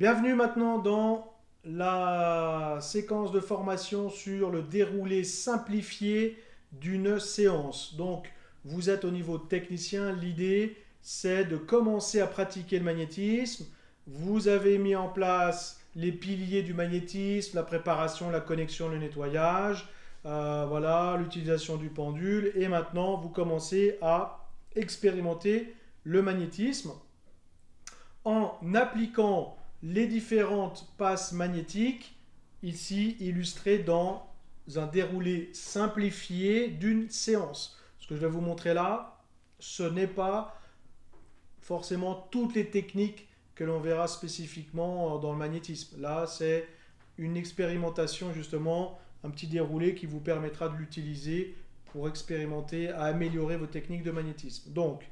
Bienvenue maintenant dans la séquence de formation sur le déroulé simplifié d'une séance. Donc, vous êtes au niveau technicien, l'idée c'est de commencer à pratiquer le magnétisme. Vous avez mis en place les piliers du magnétisme, la préparation, la connexion, le nettoyage, voilà, l'utilisation du pendule. Et maintenant, vous commencez à expérimenter le magnétisme en appliquant les différentes passes magnétiques, ici illustrées dans un déroulé simplifié d'une séance. Ce que je vais vous montrer là, ce n'est pas forcément toutes les techniques que l'on verra spécifiquement dans le magnétisme. Là, c'est une expérimentation justement, un petit déroulé qui vous permettra de l'utiliser pour expérimenter, à améliorer vos techniques de magnétisme. Donc,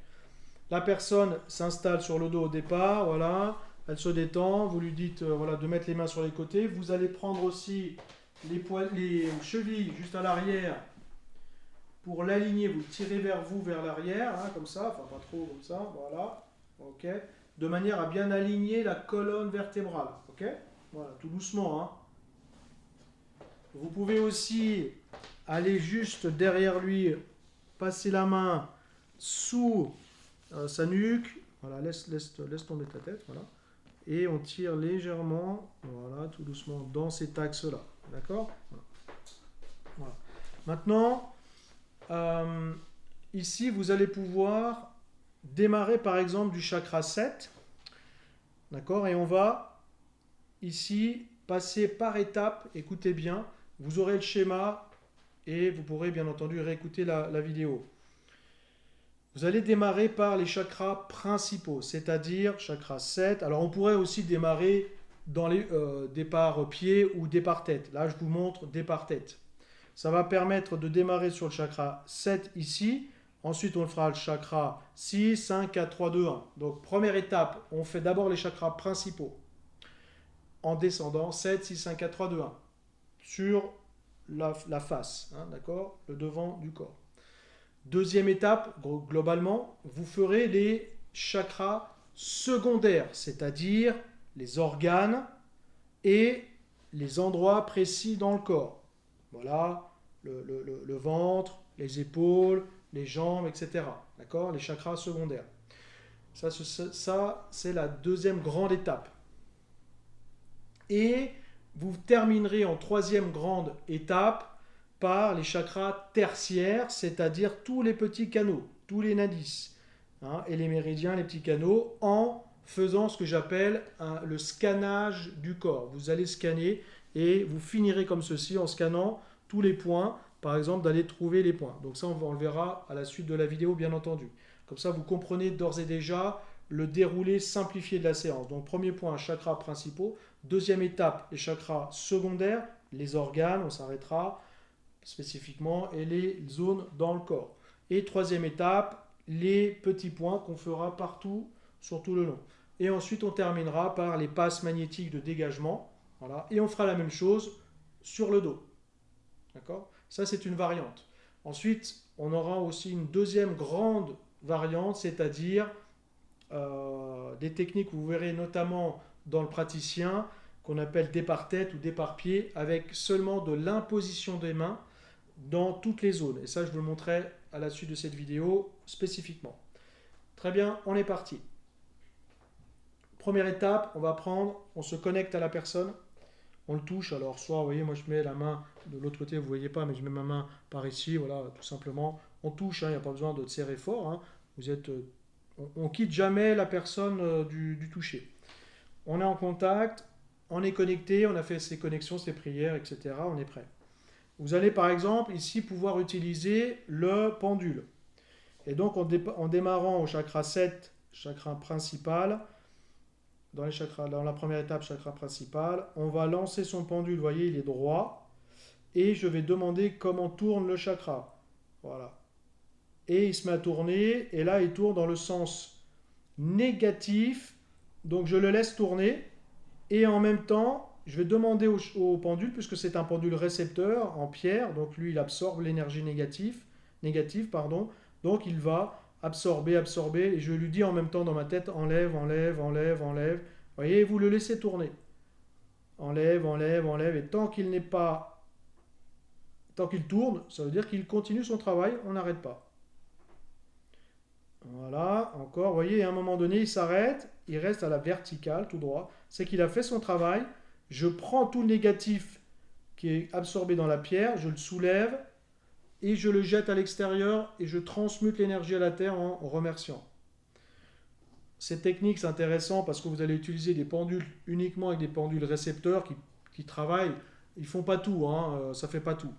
la personne s'installe sur le dos au départ, voilà, elle se détend, vous lui dites voilà, de mettre les mains sur les côtés. Vous allez prendre aussi les chevilles juste à l'arrière pour l'aligner, vous le tirez vers vous, vers l'arrière, hein, comme ça, enfin pas trop comme ça, voilà, ok, de manière à bien aligner la colonne vertébrale, ok, voilà, tout doucement, hein. Vous pouvez aussi aller juste derrière lui, passer la main sous sa nuque, voilà, laisse tomber ta tête, voilà, et on tire légèrement, voilà, tout doucement dans cet axe-là, d'accord, voilà. Voilà. Maintenant, euh, ici, vous allez pouvoir démarrer par exemple du chakra 7, d'accord, et on va ici passer par étapes, écoutez bien, vous aurez le schéma et vous pourrez bien entendu réécouter la vidéo. Vous allez démarrer par les chakras principaux, c'est-à-dire chakra 7. Alors on pourrait aussi démarrer dans les départ pied ou départ tête. Là je vous montre départ tête. Ça va permettre de démarrer sur le chakra 7 ici. Ensuite on fera le chakra 6, 5, 4, 3, 2, 1. Donc première étape, on fait d'abord les chakras principaux. En descendant 7, 6, 5, 4, 3, 2, 1. Sur la face, hein, d'accord, le devant du corps. Deuxième étape, globalement, vous ferez les chakras secondaires, c'est-à-dire les organes et les endroits précis dans le corps. Voilà, le ventre, les épaules, les jambes, etc. D'accord, les chakras secondaires. Ça, c'est la deuxième grande étape. Et vous terminerez en troisième grande étape par les chakras tertiaires, c'est-à-dire tous les petits canaux, tous les nadis, hein, et les méridiens, les petits canaux, en faisant ce que j'appelle le scannage du corps. Vous allez scanner et vous finirez comme ceci en scannant tous les points, par exemple d'aller trouver les points. Donc ça, on le verra à la suite de la vidéo, bien entendu. Comme ça, vous comprenez d'ores et déjà le déroulé simplifié de la séance. Donc premier point, chakras principaux. Deuxième étape, les chakras secondaires, les organes, on s'arrêtera spécifiquement, et les zones dans le corps. Et troisième étape, les petits points qu'on fera partout sur tout le long. Et ensuite, on terminera par les passes magnétiques de dégagement. Voilà. Et on fera la même chose sur le dos. D'accord ? Ça, c'est une variante. Ensuite, on aura aussi une deuxième grande variante, c'est-à-dire des techniques que vous verrez notamment dans le praticien, qu'on appelle départ tête ou départ pied, avec seulement de l'imposition des mains dans toutes les zones. Et ça, je vous le montrerai à la suite de cette vidéo spécifiquement. Très bien, on est parti. Première étape, on va prendre, on se connecte à la personne, on le touche. Alors, soit, vous voyez, moi je mets la main de l'autre côté, vous ne voyez pas, mais je mets ma main par ici, voilà, tout simplement. On touche, il n'y a pas besoin de serrer fort. Hein. Vous êtes, on ne quitte jamais la personne du toucher. On est en contact, on est connecté, on a fait ses connexions, ses prières, etc. On est prêt. Vous allez par exemple ici pouvoir utiliser le pendule. Et donc en démarrant au chakra 7, chakra principal, dans la première étape, chakra principal, on va lancer son pendule, vous voyez, il est droit, et je vais demander comment tourne le chakra. Voilà. Et il se met à tourner, et là il tourne dans le sens négatif, donc je le laisse tourner, et en même temps, je vais demander au pendule, puisque c'est un pendule récepteur en pierre, donc lui il absorbe l'énergie négative, pardon, donc il va absorber, et je lui dis en même temps dans ma tête, enlève, enlève, enlève, enlève, voyez, vous le laissez tourner. Enlève, enlève, enlève, et tant qu'il n'est pas, tant qu'il tourne, ça veut dire qu'il continue son travail, on n'arrête pas. Voilà, encore, vous voyez, à un moment donné, il s'arrête, il reste à la verticale, tout droit. C'est qu'il a fait son travail. Je prends tout le négatif qui est absorbé dans la pierre, je le soulève et je le jette à l'extérieur et je transmute l'énergie à la terre en remerciant. Cette technique, c'est intéressant parce que vous allez utiliser des pendules uniquement avec des pendules récepteurs qui travaillent. Ils font pas tout, hein, ça fait pas tout.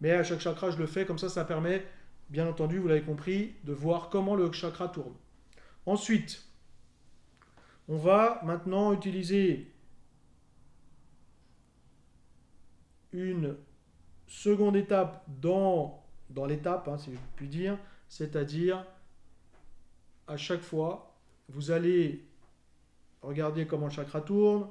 Mais à chaque chakra, je le fais, comme ça permet, bien entendu, vous l'avez compris, de voir comment le chakra tourne. Ensuite, on va maintenant utiliser une seconde étape dans l'étape, hein, si je puis dire, c'est-à-dire à chaque fois, vous allez regarder comment le chakra tourne,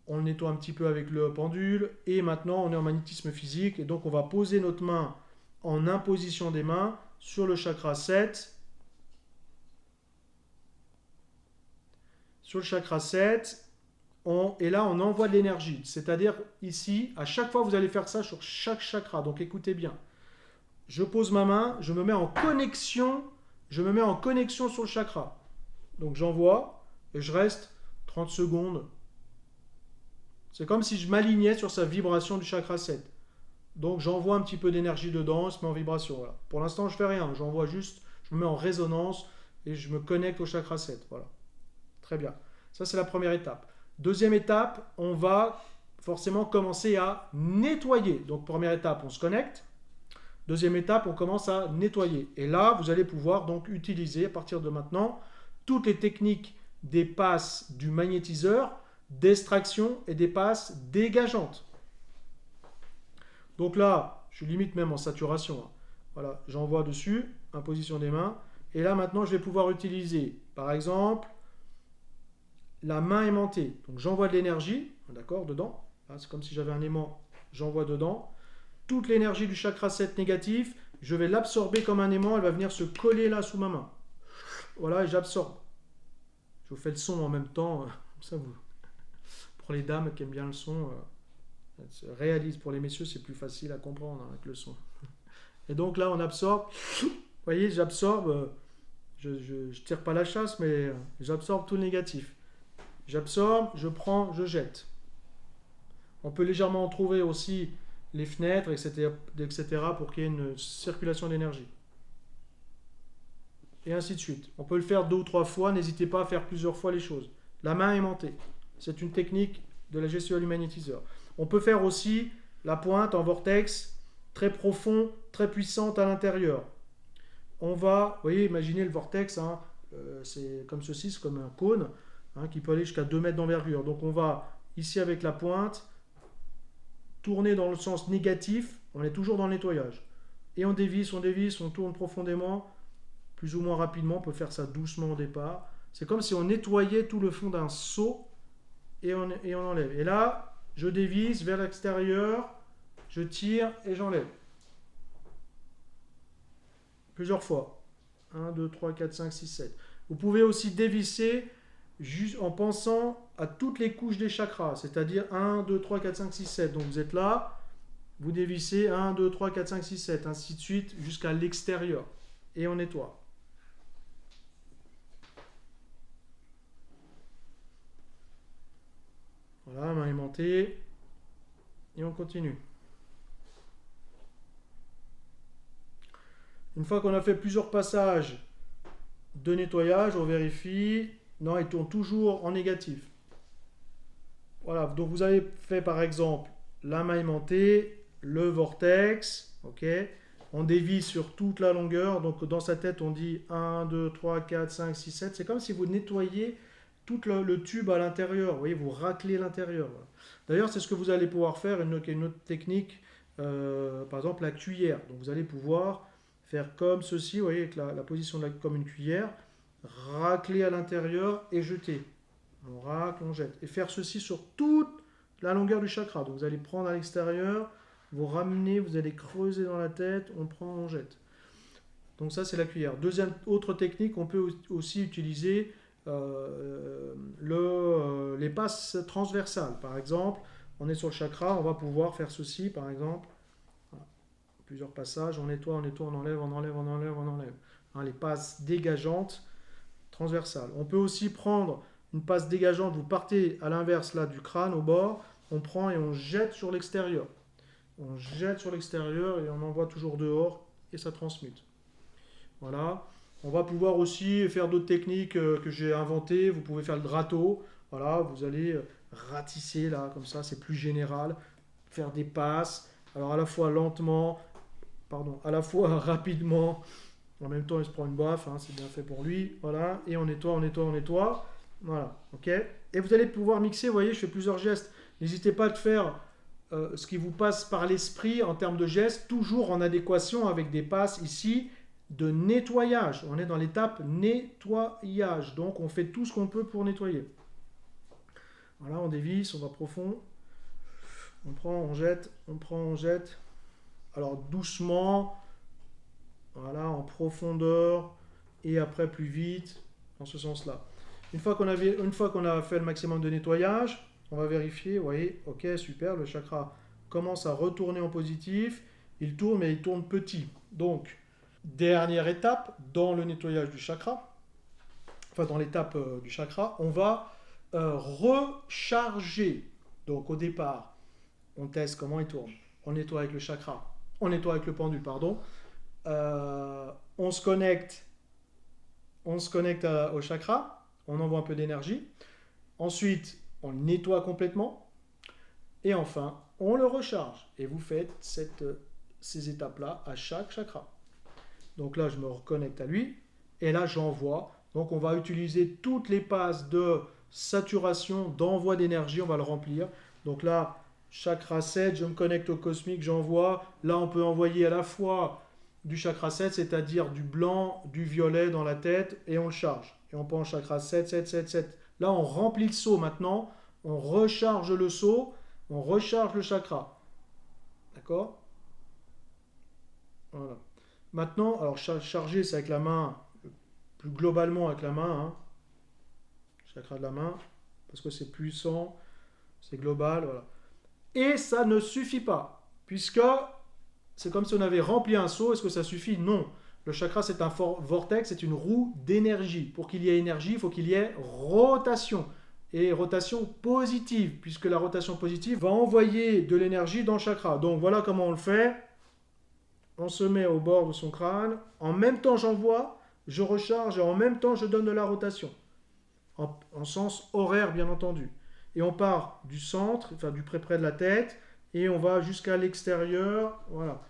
on le nettoie un petit peu avec le pendule, et maintenant on est en magnétisme physique, et donc on va poser notre main en imposition des mains sur le chakra 7. Sur le chakra 7, et là on envoie de l'énergie, c'est-à-dire ici, à chaque fois vous allez faire ça sur chaque chakra, donc écoutez bien. Je pose ma main, je me mets en connexion sur le chakra. Donc j'envoie, et je reste 30 secondes. C'est comme si je m'alignais sur sa vibration du chakra 7. Donc j'envoie un petit peu d'énergie dedans, il se met en vibration. Voilà. Pour l'instant, je fais rien, j'envoie juste, je me mets en résonance et je me connecte au chakra 7. Voilà. Très bien. Ça, c'est la première étape. Deuxième étape, on va forcément commencer à nettoyer. Donc première étape, on se connecte. Deuxième étape, on commence à nettoyer. Et là, vous allez pouvoir donc utiliser à partir de maintenant toutes les techniques des passes du magnétiseur, d'extraction et des passes dégageantes. Donc là, je suis limite même en saturation. Voilà, j'envoie dessus, imposition des mains. Et là, maintenant, je vais pouvoir utiliser, par exemple, la main aimantée. Donc j'envoie de l'énergie, d'accord, dedans. C'est comme si j'avais un aimant, j'envoie dedans. Toute l'énergie du chakra 7 négatif, je vais l'absorber comme un aimant, elle va venir se coller là sous ma main. Voilà, et j'absorbe. Je vous fais le son en même temps, comme ça vous. Pour les dames qui aiment bien le son, réalise. Pour les messieurs, c'est plus facile à comprendre avec le son. Et donc là, on absorbe. Vous voyez, j'absorbe. Je tire pas la chasse, mais j'absorbe tout le négatif. J'absorbe, je prends, je jette. On peut légèrement en trouver aussi les fenêtres, etc. pour qu'il y ait une circulation d'énergie. Et ainsi de suite. On peut le faire 2 ou 3 fois, n'hésitez pas à faire plusieurs fois les choses. La main aimantée, c'est une technique de la gestion du magnétiseur. On peut faire aussi la pointe en vortex, très profond, très puissante à l'intérieur. On va, vous voyez, imaginez le vortex, hein, c'est comme ceci, c'est comme un cône, hein, qui peut aller jusqu'à 2 mètres d'envergure. Donc on va, ici avec la pointe, tourner dans le sens négatif, on est toujours dans le nettoyage. Et on dévisse, on tourne profondément, plus ou moins rapidement, on peut faire ça doucement au départ. C'est comme si on nettoyait tout le fond d'un seau et on enlève. Et là, je dévisse vers l'extérieur, je tire et j'enlève. Plusieurs fois. 1, 2, 3, 4, 5, 6, 7. Vous pouvez aussi dévisser juste en pensant à toutes les couches des chakras, c'est-à-dire 1, 2, 3, 4, 5, 6, 7. Donc vous êtes là, vous dévissez 1, 2, 3, 4, 5, 6, 7, ainsi de suite jusqu'à l'extérieur. Et on nettoie. Voilà, main aimantée. Et on continue. Une fois qu'on a fait plusieurs passages de nettoyage, on vérifie. Non, il tourne toujours en négatif. Voilà, donc vous avez fait par exemple la main aimantée, le vortex, ok. On dévie sur toute la longueur, donc dans sa tête on dit 1, 2, 3, 4, 5, 6, 7. C'est comme si vous nettoyiez tout le tube à l'intérieur, vous voyez, vous raclez l'intérieur. D'ailleurs, c'est ce que vous allez pouvoir faire, une autre technique, par exemple la cuillère. Donc vous allez pouvoir faire comme ceci, vous voyez, avec la position comme une cuillère, racler à l'intérieur et jeter. On racle, on jette. Et faire ceci sur toute la longueur du chakra. Donc vous allez prendre à l'extérieur, vous ramenez, vous allez creuser dans la tête, on prend, on jette. Donc ça, c'est la cuillère. Autre technique, on peut aussi utiliser les passes transversales. Par exemple, on est sur le chakra, on va pouvoir faire ceci, par exemple. Voilà. Plusieurs passages, on nettoie, on enlève, on enlève, on enlève, on enlève. Hein, les passes dégageantes transversales. On peut aussi prendre une passe dégageante, vous partez à l'inverse là du crâne au bord, on prend et on jette sur l'extérieur. On jette sur l'extérieur et on envoie toujours dehors et ça transmute. Voilà. On va pouvoir aussi faire d'autres techniques que j'ai inventées. Vous pouvez faire le râteau. Voilà, vous allez ratisser là, comme ça, c'est plus général. Faire des passes. Alors à la fois lentement, pardon, à la fois rapidement. En même temps, il se prend une baffe, hein, c'est bien fait pour lui. Voilà, et on nettoie, on nettoie, on nettoie. Voilà, ok. Et vous allez pouvoir mixer, vous voyez, je fais plusieurs gestes. N'hésitez pas à faire ce qui vous passe par l'esprit en termes de gestes, toujours en adéquation avec des passes ici de nettoyage. On est dans l'étape nettoyage. Donc on fait tout ce qu'on peut pour nettoyer. Voilà, on dévisse, on va profond. On prend, on jette, on prend, on jette. Alors doucement, voilà, en profondeur et après plus vite, dans ce sens-là. Une fois qu'on a fait le maximum de nettoyage, on va vérifier, vous voyez, ok, super, le chakra commence à retourner en positif. Il tourne, mais il tourne petit. Donc, dernière étape dans le nettoyage du chakra, enfin dans l'étape du chakra, on va recharger. Donc au départ, on teste comment il tourne. On nettoie avec le chakra, on nettoie avec le pendule, pardon. On se connecte au chakra, on envoie un peu d'énergie. Ensuite, on le nettoie complètement. Et enfin, on le recharge. Et vous faites ces étapes-là à chaque chakra. Donc là, je me reconnecte à lui. Et là, j'envoie. Donc on va utiliser toutes les passes de saturation, d'envoi d'énergie. On va le remplir. Donc là, chakra 7, je me connecte au cosmique, j'envoie. Là, on peut envoyer à la fois du chakra 7, c'est-à-dire du blanc, du violet dans la tête, et on le charge. Et on prend chakra 7, 7, 7, 7. Là, on remplit le seau maintenant. On recharge le seau. On recharge le chakra. D'accord? Voilà. Maintenant, alors charger, c'est avec la main, plus globalement avec la main, hein, chakra de la main, parce que c'est puissant, c'est global, voilà. Et ça ne suffit pas, puisque c'est comme si on avait rempli un seau. Est-ce que ça suffit? Non. Le chakra, c'est un vortex, c'est une roue d'énergie. Pour qu'il y ait énergie, il faut qu'il y ait rotation. Et rotation positive, puisque la rotation positive va envoyer de l'énergie dans le chakra. Donc voilà comment on le fait. On se met au bord de son crâne. En même temps, j'envoie, je recharge et en même temps, je donne de la rotation. En sens horaire, bien entendu. Et on part du centre, enfin du près de la tête, et on va jusqu'à l'extérieur. Voilà.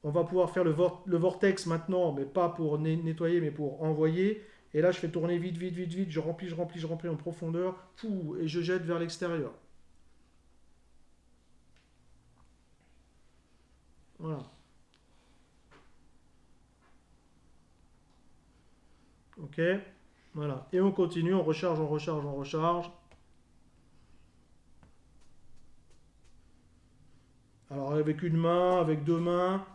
On va pouvoir faire le vortex maintenant, mais pas pour nettoyer, mais pour envoyer. Et là, je fais tourner vite, vite, vite, vite. Je remplis en profondeur. Et je jette vers l'extérieur. Voilà. Ok. Voilà. Et on continue, on recharge, on recharge, on recharge. Alors avec une main, avec deux mains.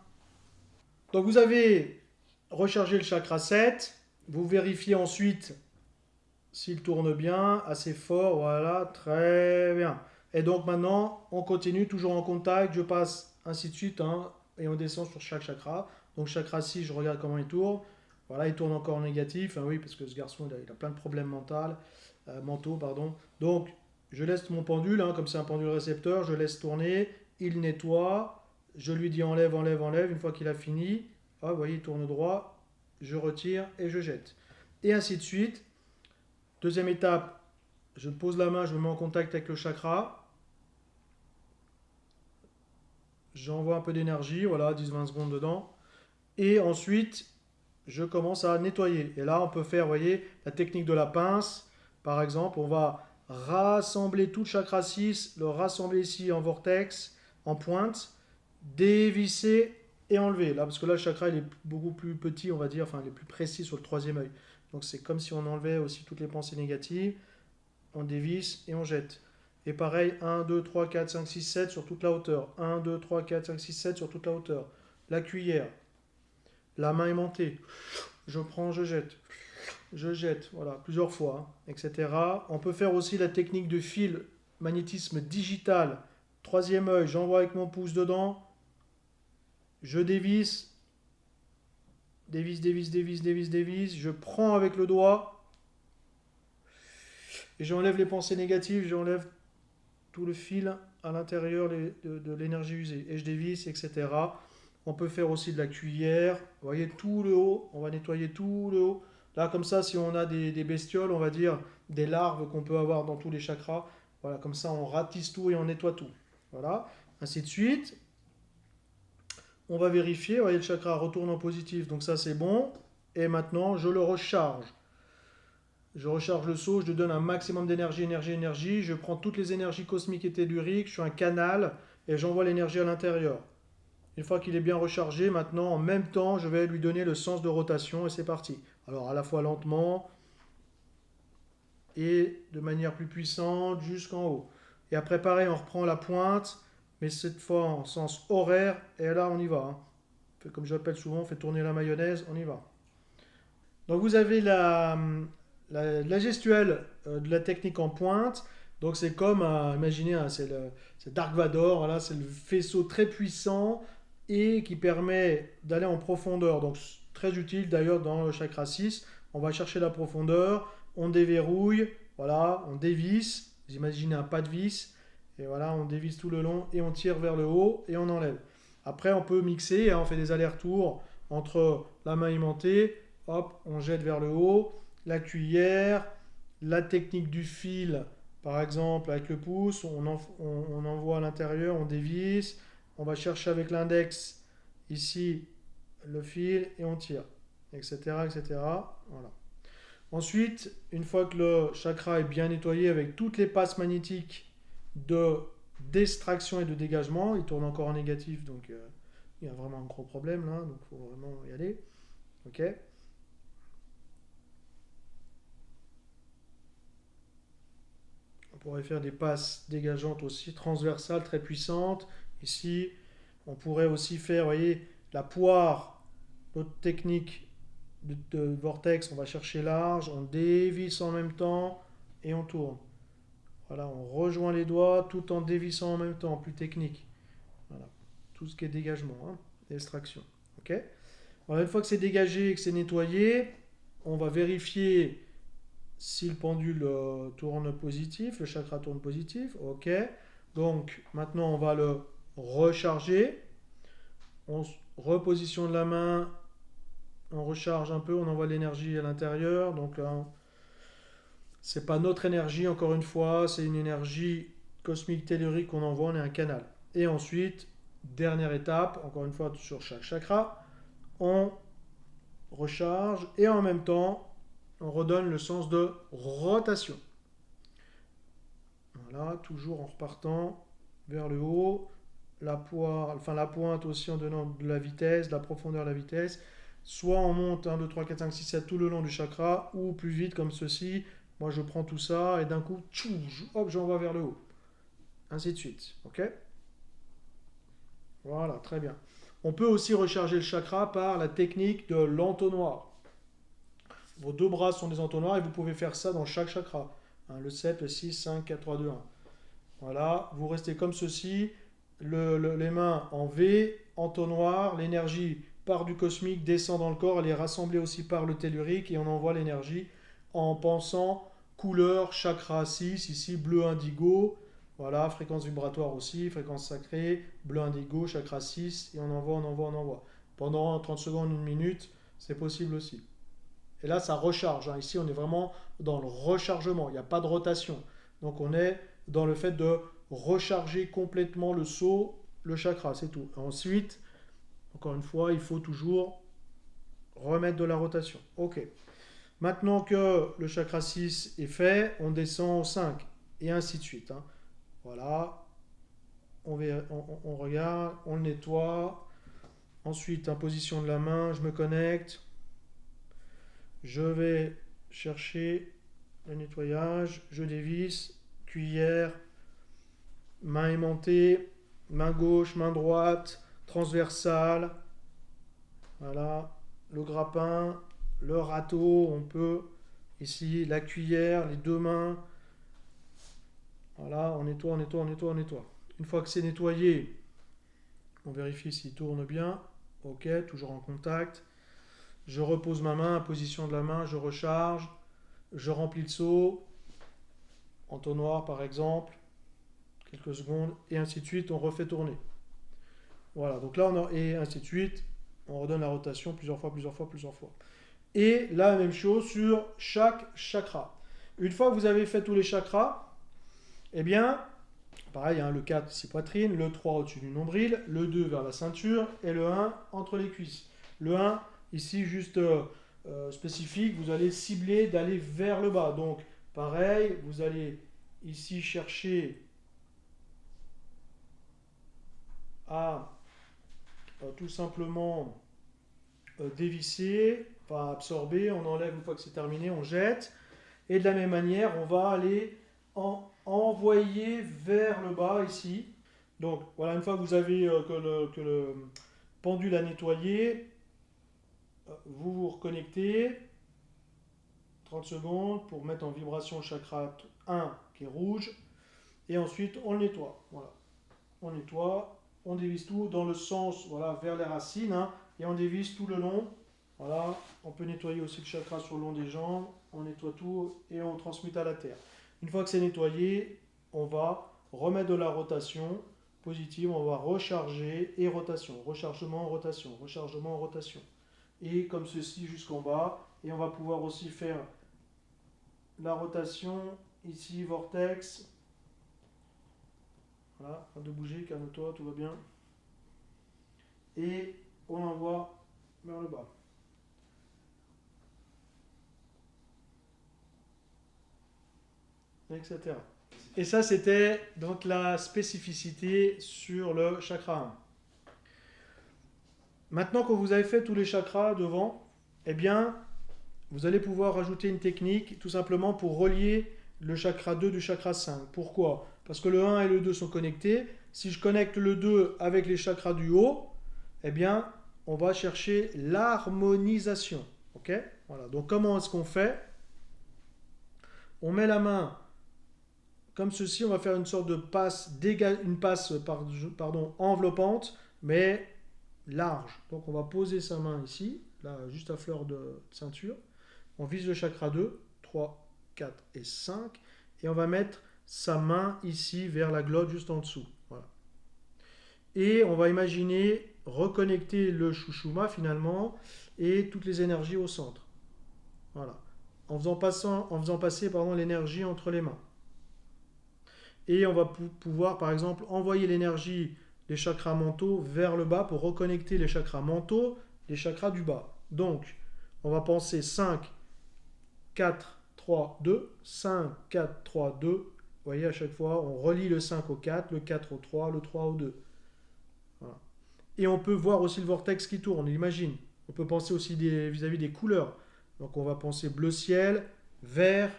Donc vous avez rechargé le chakra 7. Vous vérifiez ensuite s'il tourne bien, assez fort, voilà, très bien. Et donc maintenant, on continue, toujours en contact, je passe ainsi de suite, hein, et on descend sur chaque chakra. Donc chakra 6, je regarde comment il tourne. Voilà, il tourne encore en négatif, hein, oui, parce que ce garçon, il a plein de problèmes mentaux, pardon. Donc, je laisse mon pendule, hein, comme c'est un pendule récepteur, je laisse tourner, il nettoie, je lui dis enlève, enlève, enlève, une fois qu'il a fini, ah, vous voyez, il tourne droit, je retire et je jette. Et ainsi de suite. Deuxième étape, je pose la main, je me mets en contact avec le chakra. J'envoie un peu d'énergie, voilà, 10-20 secondes dedans. Et ensuite, je commence à nettoyer. Et là, on peut faire, vous voyez, la technique de la pince. Par exemple, on va rassembler tout le chakra 6, le rassembler ici en vortex, en pointe, dévisser et enlever. Là, parce que là, le chakra, il est beaucoup plus petit, on va dire, enfin, il est plus précis sur le troisième œil. Donc, c'est comme si on enlevait aussi toutes les pensées négatives. On dévisse et on jette. Et pareil, 1, 2, 3, 4, 5, 6, 7 sur toute la hauteur. 1, 2, 3, 4, 5, 6, 7 sur toute la hauteur. La cuillère. La main aimantée. Je prends, je jette. je jette, voilà, plusieurs fois, hein, etc. On peut faire aussi la technique de fil magnétisme digital. Troisième œil, j'envoie avec mon pouce dedans, je dévisse, dévisse, dévisse, dévisse, dévisse, dévisse, je prends avec le doigt et j'enlève les pensées négatives, j'enlève tout le fil à l'intérieur de l'énergie usée et je dévisse, etc. On peut faire aussi de la cuillère, vous voyez tout le haut, on va nettoyer tout le haut. Là, comme ça, si on a des bestioles, on va dire des larves qu'on peut avoir dans tous les chakras, voilà, comme ça, on ratisse tout et on nettoie tout. Voilà, ainsi de suite. On va vérifier, vous voyez, le chakra retourne en positif, donc ça, c'est bon. Et maintenant, je le recharge. Je recharge le seau, je lui donne un maximum d'énergie, énergie, énergie. Je prends toutes les énergies cosmiques et telluriques, je suis un canal et j'envoie l'énergie à l'intérieur. Une fois qu'il est bien rechargé, maintenant, en même temps, je vais lui donner le sens de rotation et c'est parti. Alors, à la fois lentement et de manière plus puissante jusqu'en haut. Et après, pareil, on reprend la pointe, mais cette fois en sens horaire et là, on y va, hein. Comme j'appelle souvent, on fait tourner la mayonnaise, on y va. Donc, vous avez la gestuelle de la technique en pointe. Donc, c'est comme, imaginez, hein, c'est Dark Vador, là, c'est le faisceau très puissant et qui permet d'aller en profondeur. Donc très utile d'ailleurs dans le chakra 6. On va chercher la profondeur, on déverrouille, voilà, on dévisse. Vous imaginez un pas de vis, et voilà, on dévisse tout le long et on tire vers le haut et on enlève. Après, on peut mixer, hein, on fait des allers-retours entre la main aimantée, hop, on jette vers le haut, la cuillère, la technique du fil, par exemple avec le pouce, on envoie à l'intérieur, on dévisse, on va chercher avec l'index ici le fil et on tire, etc., etc. Voilà. Ensuite, une fois que le chakra est bien nettoyé avec toutes les passes magnétiques de d'extraction et de dégagement, il tourne encore en négatif, donc il y a vraiment un gros problème là, donc il faut vraiment y aller. Ok. On pourrait faire des passes dégageantes aussi, transversales, très puissantes. Ici, on pourrait aussi faire, vous voyez, la poire, notre technique de vortex, on va chercher large, on dévisse en même temps et on tourne. Voilà, on rejoint les doigts tout en dévissant en même temps, plus technique. Voilà, tout ce qui est dégagement, hein, extraction. Ok. Alors, une fois que c'est dégagé et que c'est nettoyé, on va vérifier si le pendule tourne positif, le chakra tourne positif. Ok. Donc maintenant on va le recharger. On repositionne la main, on recharge un peu, on envoie l'énergie à l'intérieur. Donc là, c'est pas notre énergie, encore une fois, c'est une énergie cosmique tellurique qu'on envoie, on est un canal. Et ensuite, dernière étape, encore une fois sur chaque chakra, on recharge et en même temps, on redonne le sens de rotation. Voilà, toujours en repartant vers le haut, la pointe aussi en donnant de la vitesse, de la profondeur, de la vitesse. Soit on monte 1, 2, 3, 4, 5, 6, 7 tout le long du chakra, ou plus vite comme ceci. Moi je prends tout ça et d'un coup, hop, j'envoie vers le haut. Ainsi de suite. Ok. Voilà, très bien. On peut aussi recharger le chakra par la technique de l'entonnoir. Vos deux bras sont des entonnoirs et vous pouvez faire ça dans chaque chakra. Hein, le 7, le 6, 5, 4, 3, 2, 1. Voilà, vous restez comme ceci, les mains en V, entonnoir, l'énergie part du cosmique, descend dans le corps, elle est rassemblée aussi par le tellurique et on envoie l'énergie en pensant couleur, chakra 6, ici bleu indigo, voilà, fréquence vibratoire aussi, fréquence sacrée, bleu indigo, chakra 6, et on envoie, on envoie, on envoie. Pendant 30 secondes, une minute, c'est possible aussi. Et là, ça recharge, hein. Ici, on est vraiment dans le rechargement, il n'y a pas de rotation. Donc on est dans le fait de recharger complètement le seau, le chakra, c'est tout. Ensuite, encore une fois, il faut toujours remettre de la rotation. Ok. Maintenant que le chakra 6 est fait, on descend au 5 et ainsi de suite, hein. Voilà. On regarde, on le nettoie. Ensuite, en position de la main, je me connecte. Je vais chercher le nettoyage. Je dévisse. Cuillère. Main aimantée. Main gauche, main droite. Transversale. Voilà. Le grappin. Le râteau. On peut Ici, la cuillère, les deux mains. Voilà, on nettoie, on nettoie, on nettoie, on nettoie. Une fois que c'est nettoyé, on vérifie s'il tourne bien. Ok, toujours en contact. Je repose ma main, position de la main, je recharge. Je remplis le seau, entonnoir par exemple, quelques secondes, et ainsi de suite, on refait tourner. Voilà, donc là, et ainsi de suite, on redonne la rotation plusieurs fois, plusieurs fois, plusieurs fois. Et la même chose sur chaque chakra. Une fois que vous avez fait tous les chakras, eh bien, pareil, hein, le 4 ici poitrine, le 3 au-dessus du nombril, le 2 vers la ceinture et le 1 entre les cuisses. Le 1 ici juste spécifique, vous allez cibler d'aller vers le bas. Donc pareil, vous allez ici chercher à tout simplement dévisser, pas absorber, on enlève une fois que c'est terminé, on jette. Et de la même manière, on va aller envoyer vers le bas ici. Donc voilà, une fois que vous avez que le pendule a nettoyé, vous vous reconnectez, 30 secondes pour mettre en vibration le chakra 1 qui est rouge, et ensuite on le nettoie. Voilà, on nettoie, on dévisse tout dans le sens, voilà, vers les racines, hein, et on dévisse tout le long. Voilà, on peut nettoyer aussi le chakra sur le long des jambes, on nettoie tout et on transmute à la terre. Une fois que c'est nettoyé, on va remettre de la rotation positive, on va recharger et rotation, rechargement, rotation, rechargement, rotation. Et comme ceci jusqu'en bas, et on va pouvoir aussi faire la rotation ici, vortex. Voilà, pas de bouger, calme-toi, tout va bien. Et on envoie vers le bas. Etc. Et ça, c'était donc la spécificité sur le chakra 1. Maintenant que vous avez fait tous les chakras devant, eh bien, vous allez pouvoir rajouter une technique tout simplement pour relier le chakra 2 du chakra 5. Pourquoi? Parce que le 1 et le 2 sont connectés. Si je connecte le 2 avec les chakras du haut, eh bien, on va chercher l'harmonisation. Ok? Voilà. Donc, comment est-ce qu'on fait? On met la main comme ceci, on va faire une sorte de passe, une passe enveloppante, mais large. Donc on va poser sa main ici, là, juste à fleur de ceinture. On vise le chakra 2, 3, 4 et 5. Et on va mettre sa main ici vers la glotte juste en dessous. Voilà. Et on va imaginer reconnecter le Shushuma finalement et toutes les énergies au centre. Voilà. En faisant passer l'énergie entre les mains. Et on va pouvoir par exemple envoyer l'énergie des chakras mentaux vers le bas pour reconnecter les chakras mentaux, les chakras du bas. Donc, on va penser 5, 4, 3, 2, 5, 4, 3, 2. Vous voyez, à chaque fois, on relie le 5 au 4, le 4 au 3, le 3 au 2. Voilà. Et on peut voir aussi le vortex qui tourne, on imagine. On peut penser aussi vis-à-vis des couleurs. Donc on va penser bleu ciel, vert,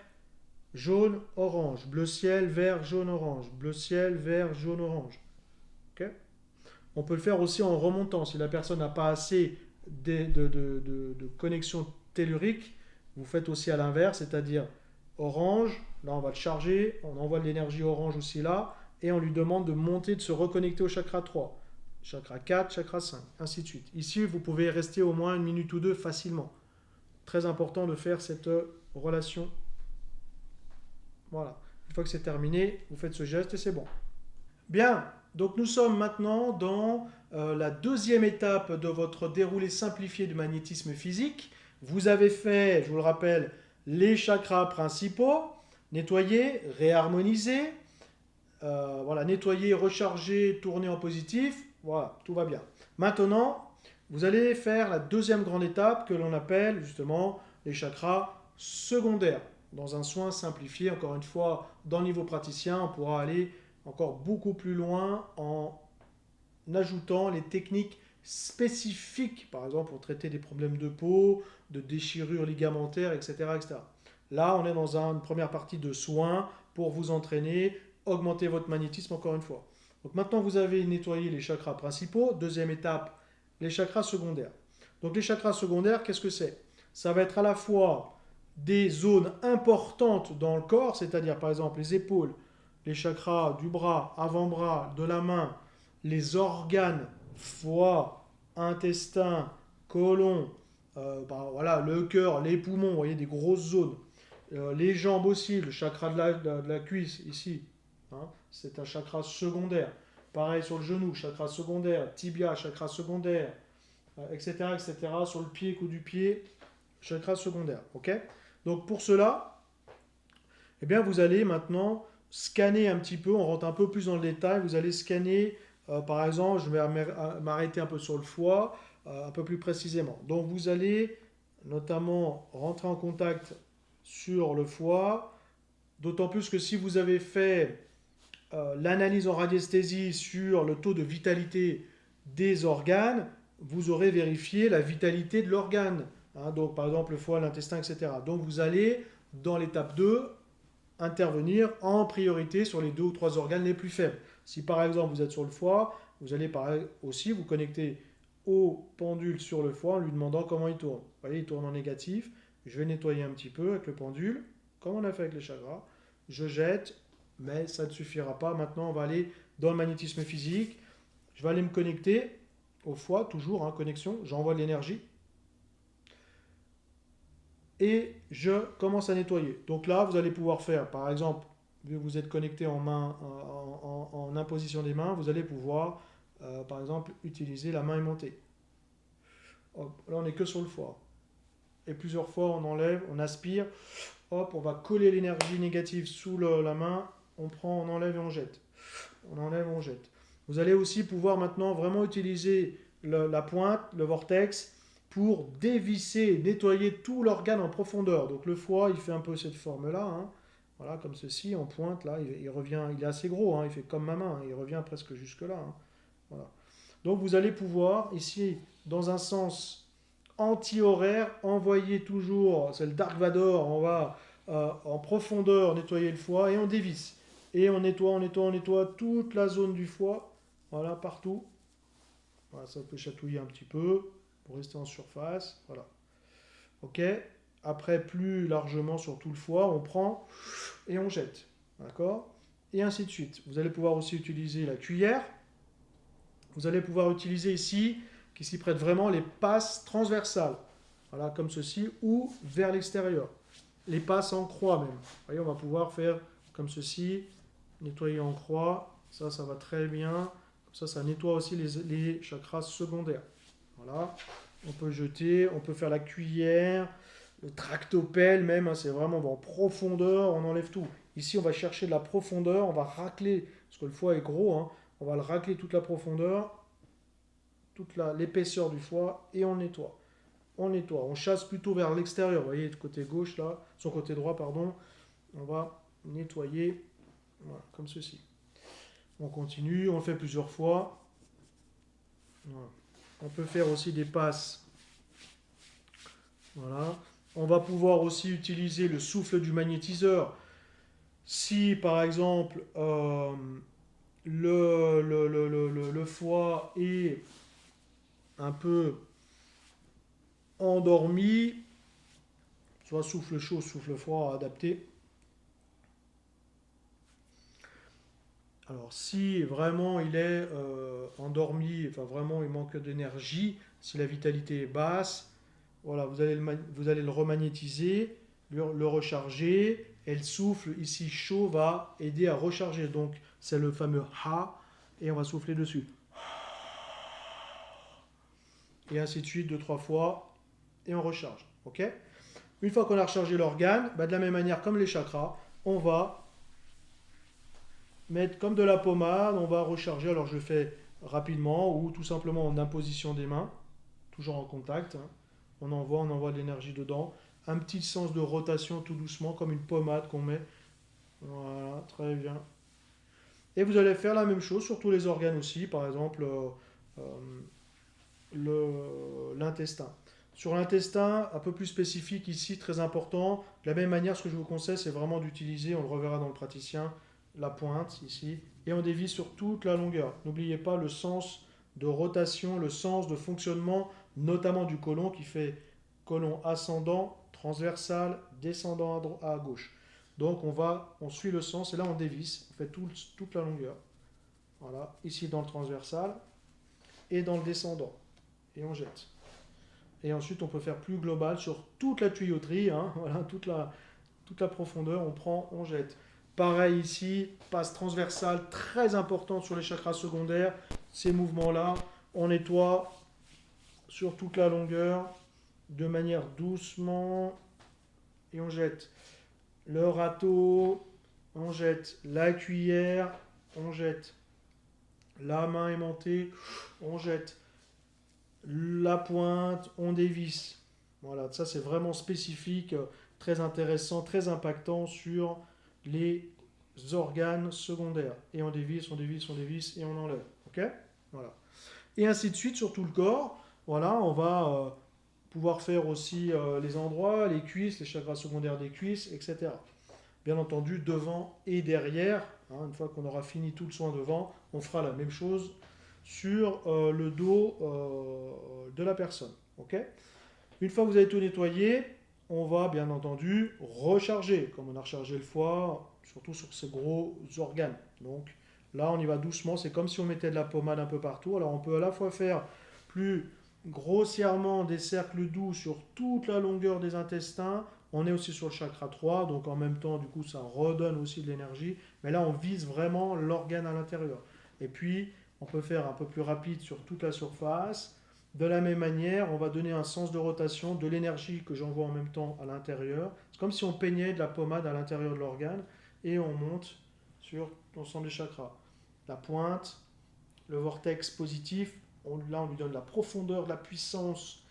jaune, orange. Bleu ciel, vert, jaune, orange. Bleu ciel, vert, jaune, orange. Okay. On peut le faire aussi en remontant. Si la personne n'a pas assez de connexion tellurique, vous faites aussi à l'inverse, c'est-à-dire orange, là on va le charger, on envoie de l'énergie orange aussi là, et on lui demande de monter, de se reconnecter au chakra 3, chakra 4, chakra 5, ainsi de suite. Ici, vous pouvez rester au moins une minute ou deux facilement. Très important de faire cette relation. Voilà. Une fois que c'est terminé, vous faites ce geste et c'est bon. Bien, donc nous sommes maintenant dans la deuxième étape de votre déroulé simplifié du magnétisme physique. Vous avez fait, je vous le rappelle, les chakras principaux, nettoyer, réharmoniser, voilà, nettoyer, recharger, tourner en positif, voilà, tout va bien. Maintenant, vous allez faire la deuxième grande étape que l'on appelle justement les chakras secondaires. Dans un soin simplifié, encore une fois, dans le niveau praticien, on pourra aller encore beaucoup plus loin en ajoutant les techniques spécifiques, par exemple pour traiter des problèmes de peau, de déchirures ligamentaires, etc., etc. Là, on est dans une première partie de soins pour vous entraîner, augmenter votre magnétisme encore une fois. Donc maintenant, vous avez nettoyé les chakras principaux. Deuxième étape, les chakras secondaires. Donc les chakras secondaires, qu'est-ce que c'est? Ça va être à la fois des zones importantes dans le corps, c'est-à-dire par exemple les épaules, les chakras du bras, avant-bras, de la main, les organes, foie, intestin, côlon, voilà, le cœur, les poumons, vous voyez des grosses zones. Les jambes aussi, le chakra de la cuisse ici, hein, c'est un chakra secondaire. Pareil sur le genou, chakra secondaire, tibia, chakra secondaire, etc., etc. Sur le pied, coup du pied, chakra secondaire. Ok. Donc pour cela, eh bien, vous allez maintenant scanner un petit peu, on rentre un peu plus dans le détail, vous allez scanner, par exemple, je vais m'arrêter un peu sur le foie, un peu plus précisément. Donc vous allez notamment rentrer en contact sur le foie, d'autant plus que si vous avez fait l'analyse en radiesthésie sur le taux de vitalité des organes, vous aurez vérifié la vitalité de l'organe. Hein, donc par exemple le foie, l'intestin, etc. Donc vous allez, dans l'étape 2, intervenir en priorité sur les 2 ou 3 organes les plus faibles. Si par exemple vous êtes sur le foie, vous allez aussi vous connecter au pendule sur le foie en lui demandant comment il tourne. Vous voyez, il tourne en négatif. Je vais nettoyer un petit peu avec le pendule, comme on a fait avec les chakras. Je jette, mais ça ne suffira pas. Maintenant, on va aller dans le magnétisme physique. Je vais aller me connecter au foie, toujours, hein, connexion. J'envoie de l'énergie. Et je commence à nettoyer. Donc là, vous allez pouvoir faire, par exemple, vu que vous êtes connecté en main, en imposition des mains, vous allez pouvoir, par exemple, utiliser la main aimantée. Hop, là, on n'est que sur le foie. Et plusieurs fois, on enlève, on aspire. Hop, on va coller l'énergie négative sous la main. On prend, on enlève et on jette. On enlève, on jette. Vous allez aussi pouvoir maintenant vraiment utiliser la pointe, le vortex, pour dévisser, nettoyer tout l'organe en profondeur. Donc le foie, il fait un peu cette forme-là, hein. Voilà, comme ceci, en pointe, là, il revient, il est assez gros, hein, il fait comme ma main, il revient presque jusque-là, hein. Voilà. Donc vous allez pouvoir, ici, dans un sens anti-horaire, envoyer toujours, c'est le Dark Vador, on va en profondeur nettoyer le foie et on dévisse. Et on nettoie toute la zone du foie, voilà, partout. Voilà, ça peut chatouiller un petit peu pour rester en surface, voilà. Ok. Après, plus largement sur tout le foie, on prend et on jette, d'accord. Et ainsi de suite. Vous allez pouvoir aussi utiliser la cuillère. Vous allez pouvoir utiliser ici, qui s'y prête vraiment, les passes transversales, voilà, comme ceci, ou vers l'extérieur. Les passes en croix même. Vous voyez, on va pouvoir faire comme ceci, nettoyer en croix, ça va très bien. Ça nettoie aussi les chakras secondaires. Voilà, on peut jeter, on peut faire la cuillère, le tractopelle même, hein, c'est vraiment en profondeur, on enlève tout. Ici, on va chercher de la profondeur, on va racler, parce que le foie est gros, hein, on va le racler toute la profondeur, l'épaisseur du foie, et on nettoie. On nettoie, on chasse plutôt vers l'extérieur, vous voyez, du côté gauche là, son côté droit, pardon, on va nettoyer, voilà, comme ceci. On continue, on le fait plusieurs fois. Voilà. On peut faire aussi des passes. Voilà. On va pouvoir aussi utiliser le souffle du magnétiseur. Si par exemple le foie est un peu endormi, soit souffle chaud, souffle froid adapté. Alors si vraiment il est endormi, enfin vraiment il manque d'énergie, si la vitalité est basse, voilà, vous allez le remagnétiser, le recharger, et le souffle ici chaud va aider à recharger. Donc c'est le fameux Ha, et on va souffler dessus. Et ainsi de suite, 2, 3 fois, et on recharge. Ok. Une fois qu'on a rechargé l'organe, bah de la même manière comme les chakras, on va mettre comme de la pommade, on va recharger. Alors je fais rapidement ou tout simplement en imposition des mains, toujours en contact, hein. On envoie de l'énergie dedans. Un petit sens de rotation tout doucement, comme une pommade qu'on met. Voilà, très bien. Et vous allez faire la même chose sur tous les organes aussi, par exemple l'intestin. Sur l'intestin, un peu plus spécifique ici, très important. De la même manière, ce que je vous conseille, c'est vraiment d'utiliser, on le reverra dans le praticien, la pointe ici, et on dévisse sur toute la longueur. N'oubliez pas le sens de rotation, le sens de fonctionnement, notamment du côlon qui fait côlon ascendant, transversal, descendant à gauche. Donc on suit le sens et là on dévisse, on fait toute la longueur. Voilà, ici dans le transversal et dans le descendant. Et on jette. Et ensuite on peut faire plus global sur toute la tuyauterie, hein, voilà, toute la profondeur, on prend, on jette. Pareil ici, passe transversale très importante sur les chakras secondaires. Ces mouvements-là, on nettoie sur toute la longueur de manière doucement et on jette. Le râteau, on jette. La cuillère, on jette. La main aimantée, on jette. La pointe, on dévisse. Voilà, ça c'est vraiment spécifique, très intéressant, très impactant sur les organes secondaires. Et on dévisse, on dévisse, on dévisse et on enlève. Ok? Voilà. Et ainsi de suite sur tout le corps. Voilà, on va pouvoir faire aussi les endroits, les cuisses, les chakras secondaires des cuisses, etc. Bien entendu, devant et derrière. Hein, une fois qu'on aura fini tout le soin devant, on fera la même chose sur le dos de la personne. Ok? Une fois que vous avez tout nettoyé, on va bien entendu recharger, comme on a rechargé le foie, surtout sur ces gros organes. Donc là, on y va doucement, c'est comme si on mettait de la pommade un peu partout. Alors on peut à la fois faire plus grossièrement des cercles doux sur toute la longueur des intestins. On est aussi sur le chakra 3, donc en même temps, du coup, ça redonne aussi de l'énergie. Mais là, on vise vraiment l'organe à l'intérieur. Et puis, on peut faire un peu plus rapide sur toute la surface. De la même manière, on va donner un sens de rotation de l'énergie que j'envoie en même temps à l'intérieur. C'est comme si on peignait de la pommade à l'intérieur de l'organe et on monte sur l'ensemble des chakras. La pointe, le vortex positif, là on lui donne la profondeur, de la puissance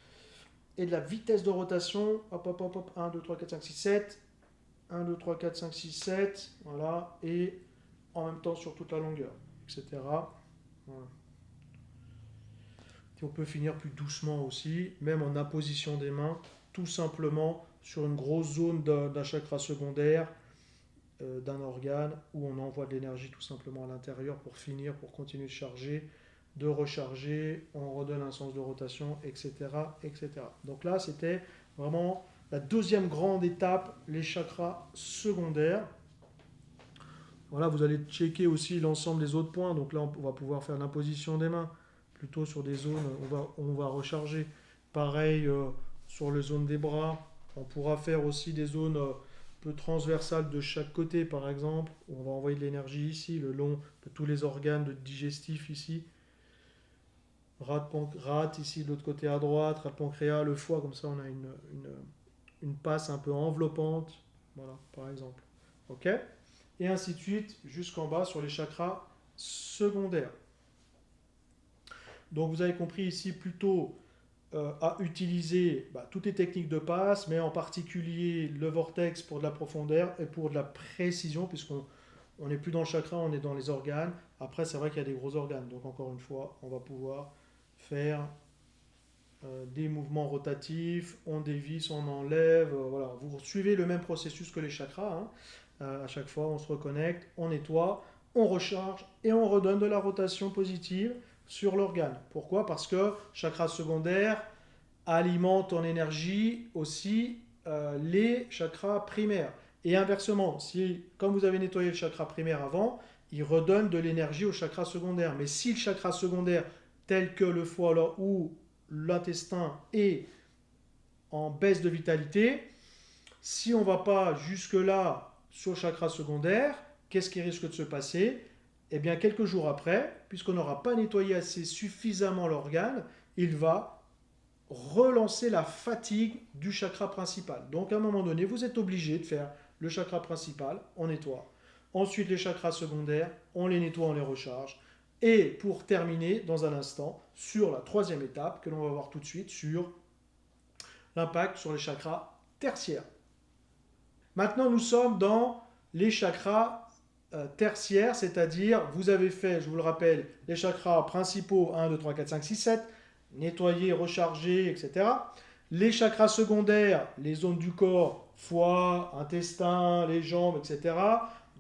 et de la vitesse de rotation. Hop, hop, hop, hop, 1, 2, 3, 4, 5, 6, 7. 1, 2, 3, 4, 5, 6, 7. Voilà. Et en même temps sur toute la longueur, etc. Voilà. Et on peut finir plus doucement aussi, même en imposition des mains, tout simplement sur une grosse zone d'un chakra secondaire, d'un organe, où on envoie de l'énergie tout simplement à l'intérieur pour finir, pour continuer de charger, de recharger, on redonne un sens de rotation, etc. etc. Donc là, c'était vraiment la deuxième grande étape, les chakras secondaires. Voilà, vous allez checker aussi l'ensemble des autres points. Donc là, on va pouvoir faire l'imposition des mains plutôt sur des zones où on va recharger. Pareil sur les zones des bras. On pourra faire aussi des zones un peu transversales de chaque côté, par exemple, où on va envoyer de l'énergie ici, le long de tous les organes digestifs ici. Rate ici de l'autre côté à droite, rate pancréas, le foie, comme ça on a une passe un peu enveloppante. Voilà, par exemple. Ok? Et ainsi de suite jusqu'en bas sur les chakras secondaires. Donc vous avez compris ici plutôt à utiliser toutes les techniques de passe, mais en particulier le vortex pour de la profondeur et pour de la précision, puisqu'on n'est plus dans le chakra, on est dans les organes. Après, c'est vrai qu'il y a des gros organes, donc encore une fois, on va pouvoir faire des mouvements rotatifs, on dévisse, on enlève, voilà. Vous suivez le même processus que les chakras, hein. À chaque fois, on se reconnecte, on nettoie, on recharge et on redonne de la rotation positive sur l'organe. Pourquoi? Parce que chakra secondaire alimente en énergie aussi les chakras primaires. Et inversement, si, comme vous avez nettoyé le chakra primaire avant, il redonne de l'énergie au chakra secondaire. Mais si le chakra secondaire, tel que le foie ou l'intestin, est en baisse de vitalité, si on ne va pas jusque-là sur le chakra secondaire, qu'est-ce qui risque de se passer? Eh bien, quelques jours après, puisqu'on n'aura pas nettoyé assez suffisamment l'organe, il va relancer la fatigue du chakra principal. Donc, à un moment donné, vous êtes obligé de faire le chakra principal, on nettoie. Ensuite, les chakras secondaires, on les nettoie, on les recharge. Et pour terminer, dans un instant, sur la troisième étape, que l'on va voir tout de suite, sur l'impact sur les chakras tertiaires. Maintenant, nous sommes dans les chakras tertiaires, c'est-à-dire, vous avez fait, je vous le rappelle, les chakras principaux, 1, 2, 3, 4, 5, 6, 7, nettoyer, recharger, etc. Les chakras secondaires, les zones du corps, foie, intestin, les jambes, etc.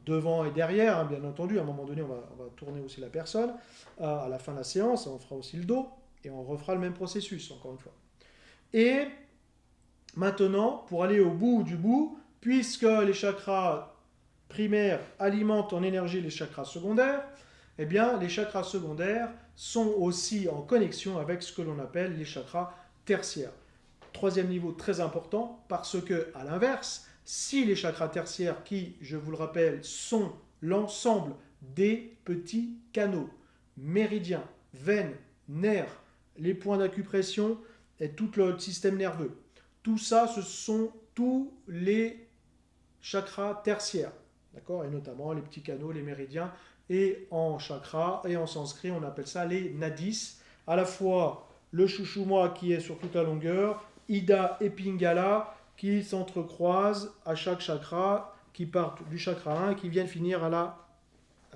Devant et derrière, hein, bien entendu, à un moment donné, on va tourner aussi la personne. À la fin de la séance, on fera aussi le dos, et on refera le même processus, encore une fois. Et Maintenant, pour aller au bout du bout, puisque les chakras primaires alimentent en énergie les chakras secondaires, eh bien, les chakras secondaires sont aussi en connexion avec ce que l'on appelle les chakras tertiaires. Troisième niveau très important, parce que, à l'inverse, si les chakras tertiaires, qui, je vous le rappelle, sont l'ensemble des petits canaux, méridiens, veines, nerfs, les points d'acupression et tout le système nerveux, tout ça, ce sont tous les chakras tertiaires, d'accord, et notamment les petits canaux, les méridiens, et en chakra, et en sanskrit, on appelle ça les nadis, à la fois le Shushuma qui est sur toute la longueur, Ida et Pingala qui s'entrecroisent à chaque chakra, qui partent du chakra 1 et qui viennent finir à la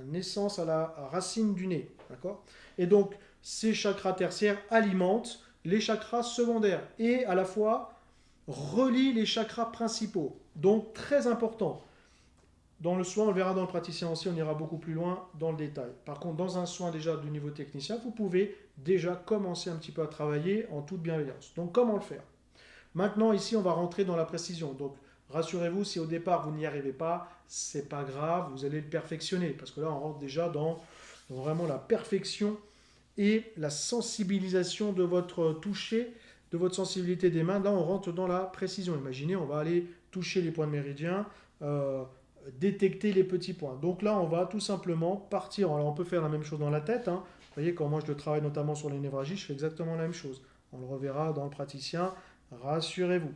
naissance, à la racine du nez, d'accord. Et donc, ces chakras tertiaires alimentent les chakras secondaires, et à la fois relient les chakras principaux. Donc, très important. Dans le soin, on le verra dans le praticien aussi, on ira beaucoup plus loin dans le détail. Par contre, dans un soin déjà du niveau technicien, vous pouvez déjà commencer un petit peu à travailler en toute bienveillance. Donc, comment le faire? Maintenant, ici, on va rentrer dans la précision. Donc, rassurez-vous, si au départ vous n'y arrivez pas, c'est pas grave, vous allez le perfectionner. Parce que là, on rentre déjà dans vraiment la perfection et la sensibilisation de votre toucher, de votre sensibilité des mains. Là, on rentre dans la précision. Imaginez, on va aller toucher les points de méridien, détecter les petits points. Donc là, on va tout simplement partir. Alors, on peut faire la même chose dans la tête. Vous voyez, quand moi je le travaille notamment sur les névralgies, je fais exactement la même chose. On le reverra dans le praticien. Rassurez-vous.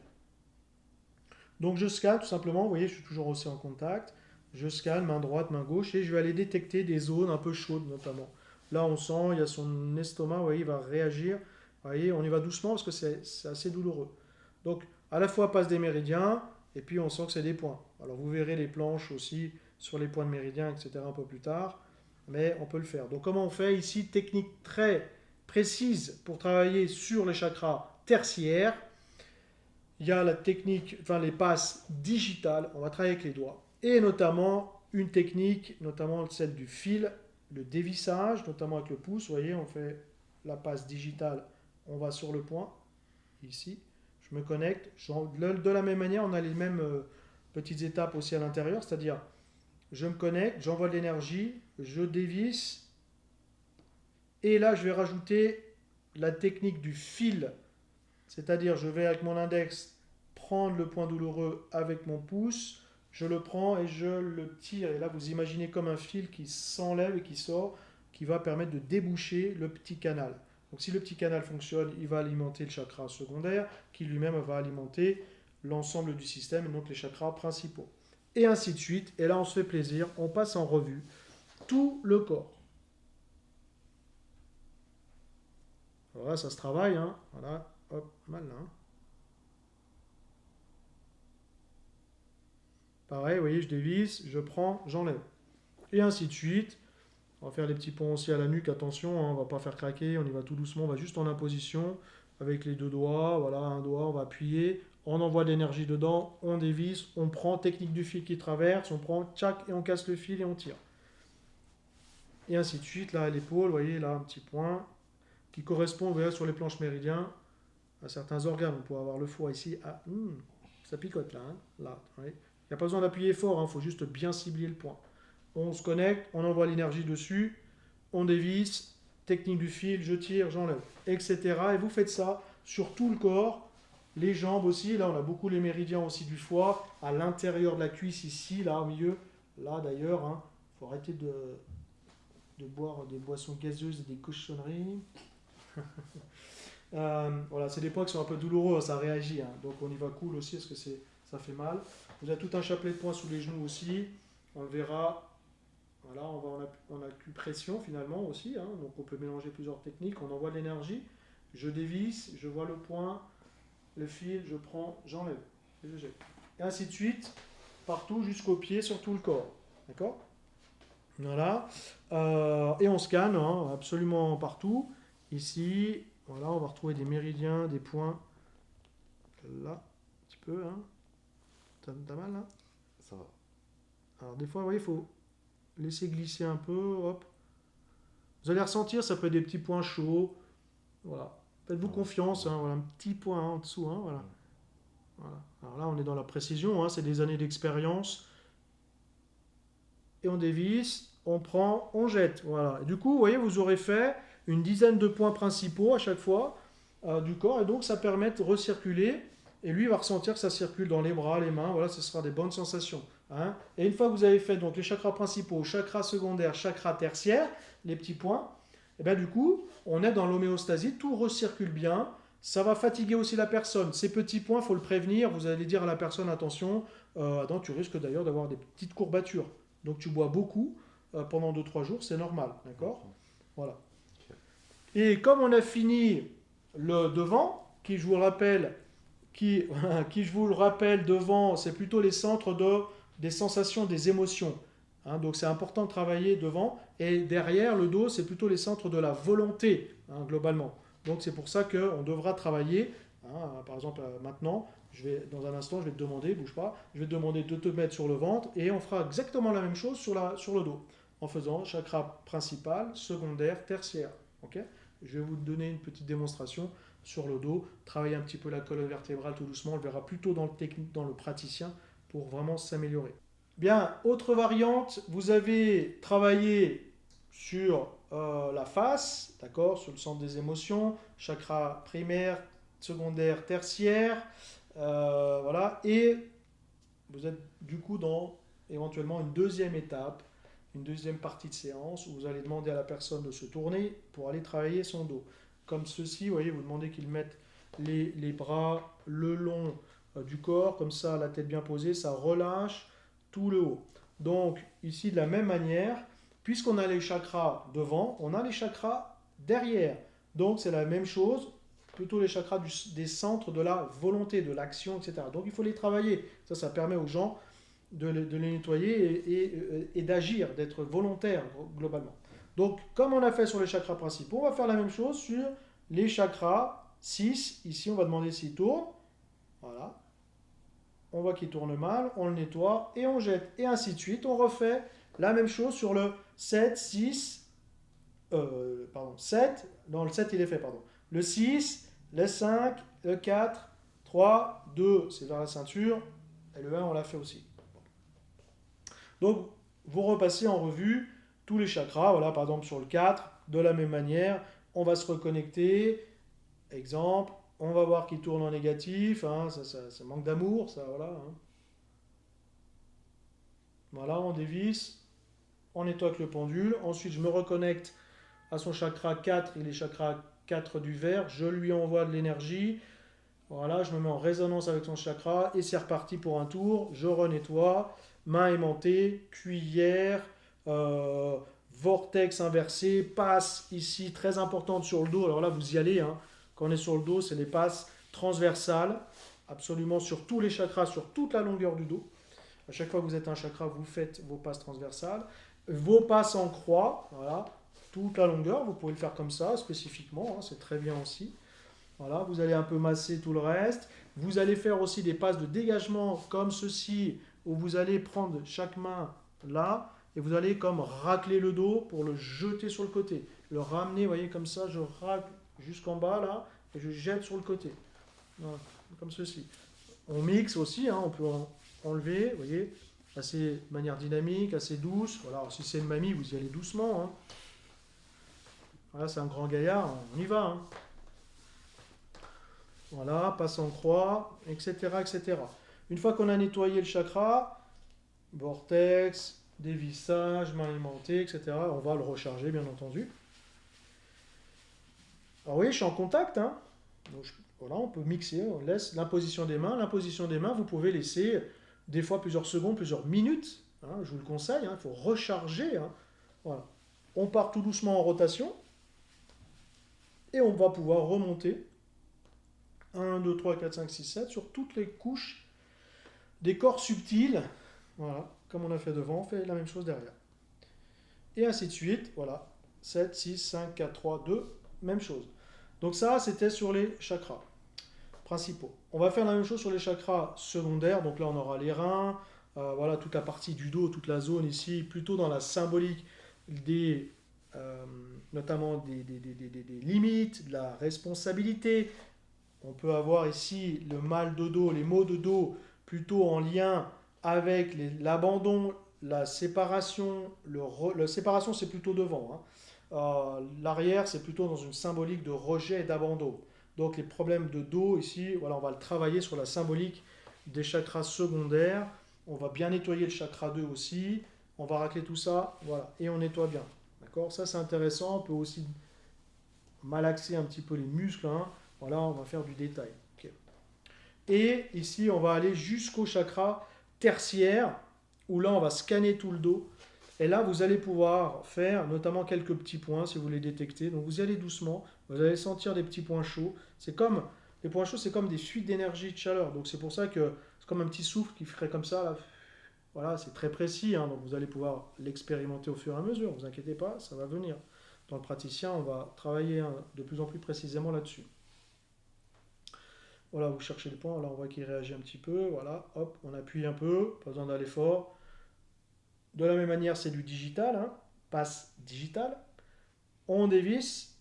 Donc je scanne tout simplement, vous voyez, je suis toujours aussi en contact. Je scanne main droite, main gauche, et je vais aller détecter des zones un peu chaudes notamment. Là on sent, il y a son estomac, vous voyez, il va réagir. Vous voyez, on y va doucement parce que c'est assez douloureux. Donc à la fois passe des méridiens, et puis on sent que c'est des points. Alors vous verrez les planches aussi sur les points de méridien, etc. un peu plus tard, mais on peut le faire. Donc comment on fait ici? Technique très précise pour travailler sur les chakras tertiaires. Il y a la technique, enfin les passes digitales, on va travailler avec les doigts. Et notamment une technique, notamment celle du fil, le dévissage, notamment avec le pouce. Vous voyez, on fait la passe digitale, on va sur le point, ici. Je me connecte. De la même manière, on a les mêmes petites étapes aussi à l'intérieur, c'est-à-dire je me connecte, j'envoie de l'énergie, je dévisse, et là je vais rajouter la technique du fil, c'est-à-dire je vais avec mon index prendre le point douloureux avec mon pouce, je le prends et je le tire. Et là, vous imaginez comme un fil qui s'enlève et qui sort, qui va permettre de déboucher le petit canal. Donc si le petit canal fonctionne, il va alimenter le chakra secondaire, qui lui-même va alimenter l'ensemble du système, donc les chakras principaux. Et ainsi de suite. Et là, on se fait plaisir, on passe en revue tout le corps. Voilà, ça se travaille, hein. Voilà, hop, malin. Pareil, vous voyez, je dévisse, je prends, j'enlève. Et ainsi de suite. On va faire les petits ponts aussi à la nuque, attention, hein, on ne va pas faire craquer, on y va tout doucement, on va juste en imposition, avec les deux doigts, voilà, un doigt, on va appuyer, on envoie de l'énergie dedans, on dévisse, on prend, technique du fil qui traverse, on prend, tchac, et on casse le fil et on tire. Et ainsi de suite, là à l'épaule, vous voyez, là un petit point, qui correspond, vous voyez, sur les planches méridiennes, à certains organes. On peut avoir le foie ici, ah, ça picote là, hein, là, il n'y a pas besoin d'appuyer fort, il faut juste bien cibler le point. On se connecte, on envoie l'énergie dessus, on dévisse, technique du fil, je tire, j'enlève, etc. Et vous faites ça sur tout le corps, les jambes aussi. Là, on a beaucoup les méridiens aussi du foie, à l'intérieur de la cuisse ici, là au milieu. Là d'ailleurs, il faut arrêter de boire des boissons gazeuses et des cochonneries. Voilà, c'est des points qui sont un peu douloureux, ça réagit. Donc on y va cool aussi parce que ça fait mal. Vous avez tout un chapelet de points sous les genoux aussi. On le verra. Voilà, on va en acupression finalement aussi, donc on peut mélanger plusieurs techniques, on envoie de l'énergie, je dévisse, je vois le point, le fil, je prends, j'enlève, et je jette. Et ainsi de suite, partout jusqu'au pied, sur tout le corps. D'accord? Voilà. Et on scanne absolument partout. Ici, voilà, on va retrouver des méridiens, des points. Là, un petit peu, T'as mal là? Ça va. Alors des fois, vous voyez, il faut laisser glisser un peu, hop. Vous allez ressentir, ça peut être des petits points chauds. Voilà. Faites-vous confiance, voilà, un petit point en dessous, voilà. Voilà. Alors là, on est dans la précision, hein, c'est des années d'expérience. Et on dévisse, on prend, on jette. Voilà. Et du coup, vous voyez, vous aurez fait une dizaine de points principaux à chaque fois du corps. Et donc, ça permet de recirculer. Et lui, il va ressentir que ça circule dans les bras, les mains. Voilà, ce sera des bonnes sensations. Hein. Et une fois que vous avez fait donc, les chakras principaux, chakras secondaires, chakras tertiaires, les petits points, et bien du coup, on est dans l'homéostasie, tout recircule bien. Ça va fatiguer aussi la personne. Ces petits points, il faut le prévenir. Vous allez dire à la personne, attention, attends, tu risques d'ailleurs d'avoir des petites courbatures. Donc tu bois beaucoup pendant 2-3 jours, c'est normal, d'accord? Voilà. Et comme on a fini le devant, qui je vous le rappelle, qui je vous le rappelle devant, c'est plutôt les centres des sensations, des émotions. Hein, donc c'est important de travailler devant. Et derrière, le dos, c'est plutôt les centres de la volonté, hein, globalement. Donc c'est pour ça qu'on devra travailler. Hein, par exemple, maintenant, dans un instant, je vais te demander, bouge pas, je vais te demander de te mettre sur le ventre et on fera exactement la même chose sur le dos, en faisant chakra principal, secondaire, tertiaire. Ok? Je vais vous donner une petite démonstration sur le dos, travailler un petit peu la colonne vertébrale tout doucement, on le verra plutôt dans le technique, dans le praticien, pour vraiment s'améliorer. Bien, autre variante, vous avez travaillé sur la face, d'accord, sur le centre des émotions, chakra primaire, secondaire, tertiaire, voilà, et vous êtes du coup dans éventuellement une deuxième étape, une deuxième partie de séance où vous allez demander à la personne de se tourner pour aller travailler son dos. Comme ceci, vous voyez, vous demandez qu'il mette les bras le long du corps, comme ça, la tête bien posée, ça relâche tout le haut. Donc, ici, de la même manière, puisqu'on a les chakras devant, on a les chakras derrière. Donc, c'est la même chose, plutôt les chakras des centres de la volonté, de l'action, etc. Donc, il faut les travailler. Ça permet aux gens de les nettoyer et d'agir, d'être volontaire globalement. Donc, comme on a fait sur les chakras principaux, on va faire la même chose sur les chakras 6. Ici, on va demander s'il tourne. Voilà. On voit qu'il tourne mal, on le nettoie et on jette. Et ainsi de suite. On refait la même chose sur le 7, 6, pardon, 7. Non, le 7, il est fait, pardon. Le 6, le 5, le 4, 3, 2, c'est vers la ceinture. Et le 1, on l'a fait aussi. Donc, vous repassez en revue tous les chakras. Voilà, par exemple, sur le 4, de la même manière, on va se reconnecter. Exemple, on va voir qu'il tourne en négatif. Hein, ça manque d'amour, ça, voilà. Hein. Voilà, on dévisse. On nettoie avec le pendule. Ensuite, je me reconnecte à son chakra 4. Il est chakra 4 du verre. Je lui envoie de l'énergie. Voilà, je me mets en résonance avec son chakra et c'est reparti pour un tour. Je renettoie, main aimantée, cuillère, vortex inversé, passe ici très importante sur le dos. Alors là, vous y allez. Hein. Quand on est sur le dos, c'est des passes transversales, absolument sur tous les chakras, sur toute la longueur du dos. À chaque fois que vous êtes un chakra, vous faites vos passes transversales. Vos passes en croix, voilà, toute la longueur. Vous pouvez le faire comme ça, spécifiquement. Hein, c'est très bien aussi. Voilà, vous allez un peu masser tout le reste. Vous allez faire aussi des passes de dégagement comme ceci, où vous allez prendre chaque main là, et vous allez comme racler le dos pour le jeter sur le côté. Le ramener, vous voyez, comme ça, je racle jusqu'en bas là, et je jette sur le côté. Voilà, comme ceci. On mixe aussi, hein, on peut enlever, vous voyez, assez de manière dynamique, assez douce. Voilà, alors, si c'est une mamie, vous y allez doucement. Hein. Voilà, c'est un grand gaillard, on y va. Hein. Voilà, passe en croix, etc., etc. Une fois qu'on a nettoyé le chakra, vortex, dévissage, main aimantée, etc., on va le recharger, bien entendu. Alors oui, je suis en contact. Hein. Donc, voilà, on peut mixer, on laisse l'imposition des mains. L'imposition des mains, vous pouvez laisser des fois plusieurs secondes, plusieurs minutes. Hein, je vous le conseille, il faut recharger. Hein. Voilà. On part tout doucement en rotation et on va pouvoir remonter 1, 2, 3, 4, 5, 6, 7 sur toutes les couches des corps subtils. Voilà, comme on a fait devant, on fait la même chose derrière. Et ainsi de suite, voilà. 7, 6, 5, 4, 3, 2, même chose. Donc ça, c'était sur les chakras principaux. On va faire la même chose sur les chakras secondaires. Donc là, on aura les reins, voilà, toute la partie du dos, toute la zone ici, plutôt dans la symbolique notamment des limites, de la responsabilité. on peut avoir ici le mal de dos, les maux de dos plutôt en lien avec l'abandon, la séparation. La séparation, c'est plutôt devant, hein. L'arrière, c'est plutôt dans une symbolique de rejet et d'abandon. Donc les problèmes de dos ici, voilà, on va le travailler sur la symbolique des chakras secondaires. On va bien nettoyer le chakra 2 aussi. On va racler tout ça, voilà, et on nettoie bien. D'accord? Ça, c'est intéressant. On peut aussi malaxer un petit peu les muscles, hein. Voilà, on va faire du détail. Ok. Et ici, on va aller jusqu'au chakra tertiaire, où là, on va scanner tout le dos. Et là, vous allez pouvoir faire notamment quelques petits points si vous les détectez. Donc, vous y allez doucement. Vous allez sentir des petits points chauds. Les points chauds, c'est comme des fuites d'énergie, de chaleur. Donc, c'est pour ça que c'est comme un petit souffle qui ferait comme ça, là. Voilà, c'est très précis, hein. Donc, vous allez pouvoir l'expérimenter au fur et à mesure. Ne vous inquiétez pas, ça va venir. Dans le praticien, on va travailler, hein, de plus en plus précisément là-dessus. Voilà, vous cherchez le point, là on voit qu'il réagit un petit peu, voilà, hop, on appuie un peu, pas besoin d'aller fort. De la même manière, c'est du digital, hein, passe digital. On dévisse,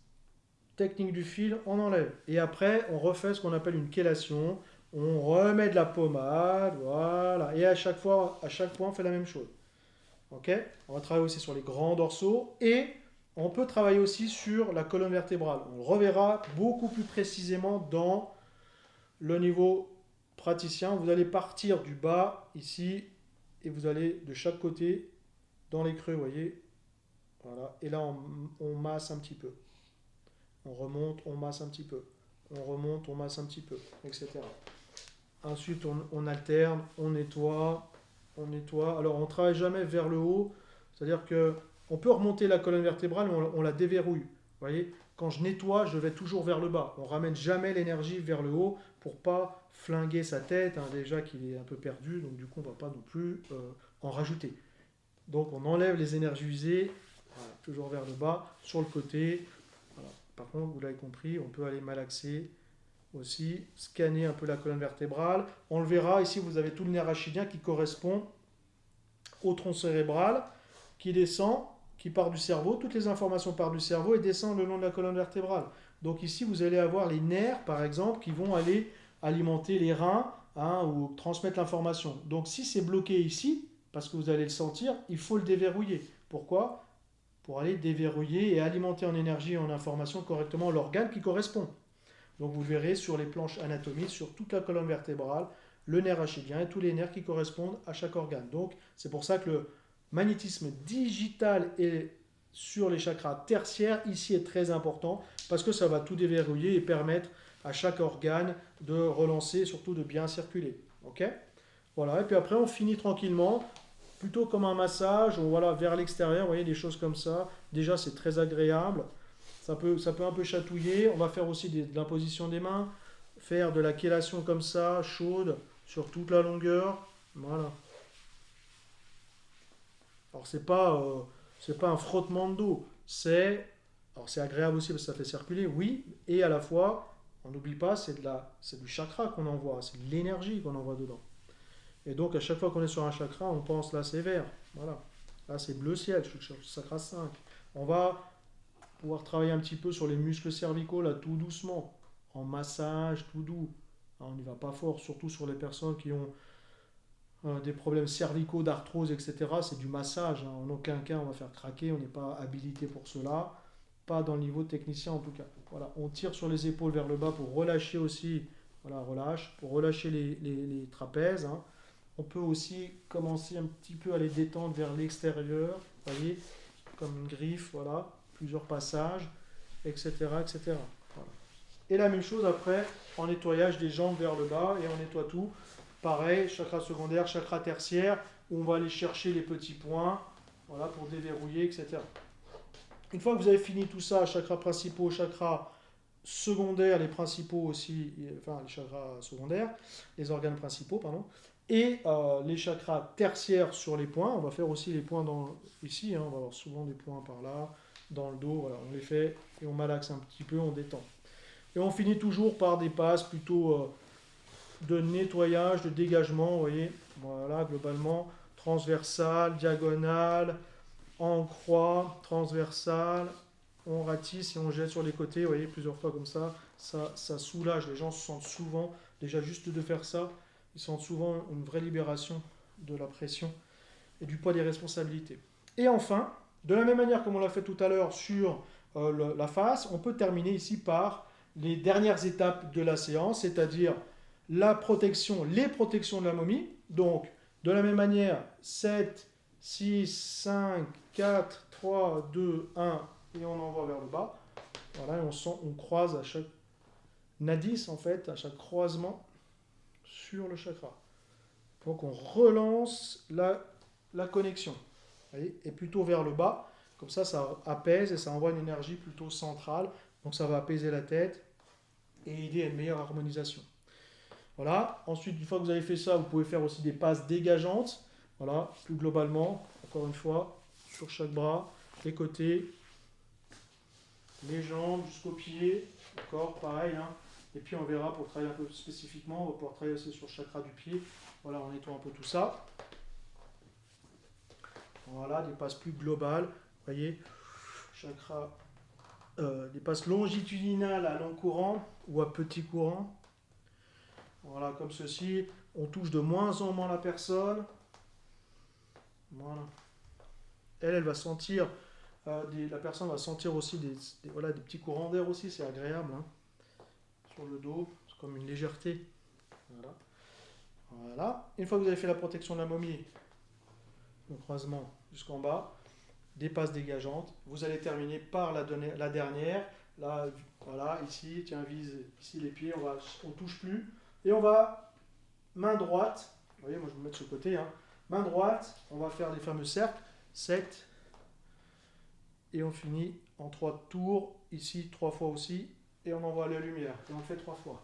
technique du fil, on enlève. Et après, on refait ce qu'on appelle une chélation, on remet de la pommade, voilà, et à chaque fois, à chaque point, on fait la même chose. Ok? On va travailler aussi sur les grands dorsaux et on peut travailler aussi sur la colonne vertébrale. On le reverra beaucoup plus précisément dans le niveau praticien. Vous allez partir du bas ici et vous allez de chaque côté dans les creux, vous voyez. Voilà. Et là, on masse un petit peu. On remonte, on masse un petit peu. On remonte, on masse un petit peu, etc. Ensuite, on alterne, on nettoie, on nettoie. Alors, on ne travaille jamais vers le haut. C'est-à-dire que on peut remonter la colonne vertébrale, mais on la déverrouille. Vous voyez, quand je nettoie, je vais toujours vers le bas. On ramène jamais l'énergie vers le haut pour pas flinguer sa tête, hein, déjà qu'il est un peu perdu. Donc, du coup, on ne va pas non plus en rajouter. Donc, on enlève les énergies usées, voilà, toujours vers le bas, sur le côté. Voilà. Par contre, vous l'avez compris, on peut aller malaxer aussi, scanner un peu la colonne vertébrale. On le verra, ici vous avez tout le nerf rachidien qui correspond au tronc cérébral, qui descend, qui part du cerveau, toutes les informations partent du cerveau et descendent le long de la colonne vertébrale. Donc ici vous allez avoir les nerfs par exemple qui vont aller alimenter les reins, hein, ou transmettre l'information. Donc si c'est bloqué ici, parce que vous allez le sentir, il faut le déverrouiller. Pourquoi? Pour aller déverrouiller et alimenter en énergie et en information correctement l'organe qui correspond. Donc vous verrez sur les planches anatomiques, sur toute la colonne vertébrale, le nerf rachidien et tous les nerfs qui correspondent à chaque organe. Donc c'est pour ça que le magnétisme digital et sur les chakras tertiaires ici est très important parce que ça va tout déverrouiller et permettre à chaque organe de relancer et surtout de bien circuler. Ok? Voilà, et puis après on finit tranquillement, plutôt comme un massage, voilà, vers l'extérieur, vous voyez des choses comme ça. Déjà c'est très agréable. Ça peut un peu chatouiller. On va faire aussi de l'imposition des mains, faire de la chélation comme ça, chaude, sur toute la longueur. Voilà. Alors c'est pas un frottement de dos, alors c'est agréable aussi parce que ça fait circuler, oui, et à la fois, on n'oublie pas, c'est du chakra qu'on envoie, c'est de l'énergie qu'on envoie dedans. Et donc à chaque fois qu'on est sur un chakra, on pense là c'est vert, voilà, là c'est bleu ciel, je suis sur chakra 5. On va pouvoir travailler un petit peu sur les muscles cervicaux là tout doucement, en massage tout doux. On n'y va pas fort, surtout sur les personnes qui ont des problèmes cervicaux, d'arthrose, etc. C'est du massage, hein. En aucun cas on va faire craquer, on n'est pas habilité pour cela, pas dans le niveau technicien en tout cas. Voilà, on tire sur les épaules vers le bas pour relâcher aussi, voilà, relâche, pour relâcher les trapèzes, hein. On peut aussi commencer un petit peu à les détendre vers l'extérieur, vous voyez, comme une griffe, voilà, plusieurs passages, etc. etc. Voilà. Et la même chose après, en nettoyage des jambes vers le bas, et on nettoie tout. Pareil, chakra secondaire, chakra tertiaire, où on va aller chercher les petits points, voilà, pour déverrouiller, etc. Une fois que vous avez fini tout ça, chakras principaux, chakras secondaires, les principaux aussi, enfin les chakras secondaires, les organes principaux, pardon, et les chakras tertiaires sur les points. On va faire aussi les points ici, hein, on va avoir souvent des points par là, dans le dos, voilà, on les fait et on malaxe un petit peu, on détend. Et on finit toujours par des passes plutôt de nettoyage, de dégagement, vous voyez, voilà, globalement, transversale, diagonale, en croix, transversale, on ratisse et on jette sur les côtés, vous voyez, plusieurs fois comme ça soulage. Les gens se sentent souvent, déjà juste de faire ça, ils sentent souvent une vraie libération de la pression et du poids des responsabilités. Et enfin, de la même manière comme on l'a fait tout à l'heure sur la face, on peut terminer ici par les dernières étapes de la séance, c'est-à-dire la protection, les protections de la momie. Donc, de la même manière, 7, 6, 5, 4, 3, 2, 1, et on envoie vers le bas. Voilà, et on croise à chaque nadis, en fait, à chaque croisement sur le chakra. Donc, on relance la connexion. Vous voyez, et plutôt vers le bas. Comme ça apaise et ça envoie une énergie plutôt centrale. Donc, ça va apaiser la tête et aider à une meilleure harmonisation. Voilà. Ensuite, une fois que vous avez fait ça, vous pouvez faire aussi des passes dégageantes. Voilà, plus globalement, encore une fois, sur chaque bras, les côtés, les jambes jusqu'aux pieds, d'accord, pareil. Hein. Et puis on verra pour travailler un peu spécifiquement, on va pouvoir travailler aussi sur le chakra du pied. Voilà, on nettoie un peu tout ça. Voilà, des passes plus globales. Vous voyez, chakra, des passes longitudinales à long courant ou à petit courant. Voilà, comme ceci. On touche de moins en moins la personne. Voilà. Elle va sentir, la personne va sentir aussi voilà, des petits courants d'air aussi, c'est agréable. Hein. Sur le dos, c'est comme une légèreté. Voilà. Voilà. Une fois que vous avez fait la protection de la momie, le croisement jusqu'en bas, des passes dégageantes, vous allez terminer par la dernière. Là, voilà, ici, tiens, vise ici les pieds, on touche plus. Et on va, main droite, vous voyez, moi je vais me mettre sur le côté, hein. Main droite, on va faire les fameux cercles, 7, et on finit en 3 tours, ici 3 fois aussi, et on envoie la lumière, et on le fait 3 fois.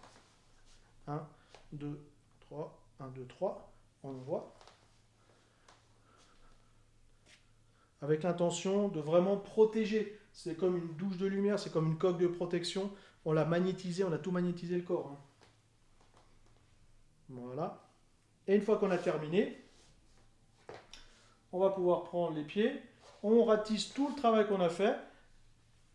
1, 2, 3, 1, 2, 3, on envoie. Avec l'intention de vraiment protéger. C'est comme une douche de lumière, c'est comme une coque de protection. On l'a magnétisé, on a tout magnétisé le corps. Hein. Voilà. Et une fois qu'on a terminé, on va pouvoir prendre les pieds, on ratisse tout le travail qu'on a fait,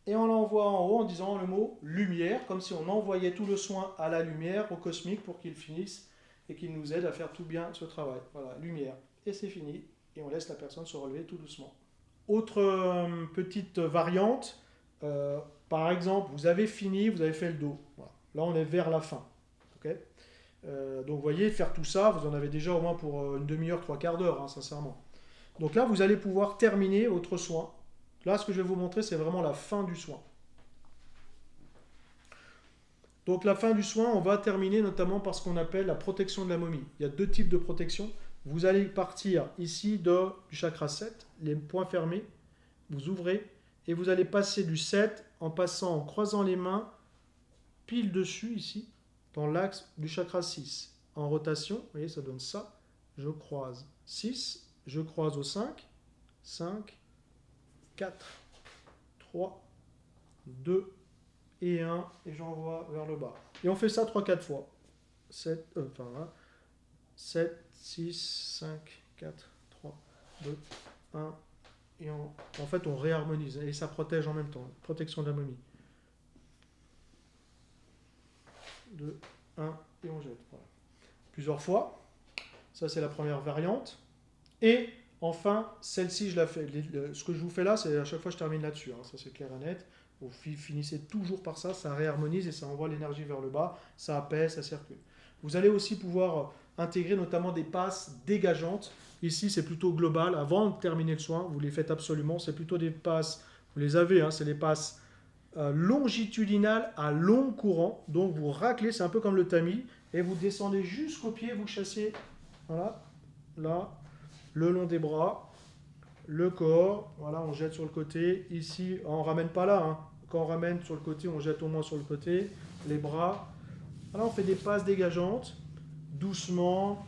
et on l'envoie en haut en disant le mot lumière, comme si on envoyait tout le soin à la lumière, au cosmique, pour qu'il finisse et qu'il nous aide à faire tout bien ce travail. Voilà, lumière. Et c'est fini. Et on laisse la personne se relever tout doucement. Autre petite variante, par exemple, vous avez fini, vous avez fait le dos. Voilà. Là, on est vers la fin. Okay, donc, vous voyez, faire tout ça, vous en avez déjà au moins pour une demi-heure, 3/4 d'heure, hein, sincèrement. Donc là, vous allez pouvoir terminer votre soin. Là, ce que je vais vous montrer, c'est vraiment la fin du soin. Donc, la fin du soin, on va terminer notamment par ce qu'on appelle la protection de la momie. Il y a 2 types de protection. Vous allez partir ici du chakra 7, les poings fermés, vous ouvrez, et vous allez passer du 7 en passant, en croisant les mains, pile dessus ici, dans l'axe du chakra 6. En rotation, vous voyez, ça donne ça. Je croise 6, je croise au 5, 5, 4, 3, 2 et 1, et j'envoie vers le bas. Et on fait ça 3-4 fois. 7, 6, 5, 4, 3, 2, 1, et en fait on réharmonise, et ça protège en même temps. Protection de la momie. 2, 1, et on jette. Voilà. Plusieurs fois. Ça, c'est la première variante. Et enfin, celle-ci, je la fais. Ce que je vous fais là, c'est à chaque fois je termine là-dessus. Hein. Ça, c'est clair et net. Vous finissez toujours par ça. Ça réharmonise et ça envoie l'énergie vers le bas. Ça apaise, ça circule. Vous allez aussi pouvoir intégrer notamment des passes dégageantes. Ici, c'est plutôt global. Avant de terminer le soin, vous les faites absolument. C'est plutôt des passes, vous les avez, hein, c'est des passes longitudinales à long courant. Donc, vous raclez, c'est un peu comme le tamis. Et vous descendez jusqu'au pied, vous chassez, voilà, là, le long des bras, le corps, voilà, on jette sur le côté. Ici, on ne ramène pas là, hein. Quand on ramène sur le côté, on jette au moins sur le côté, les bras. Voilà, on fait des passes dégageantes, doucement,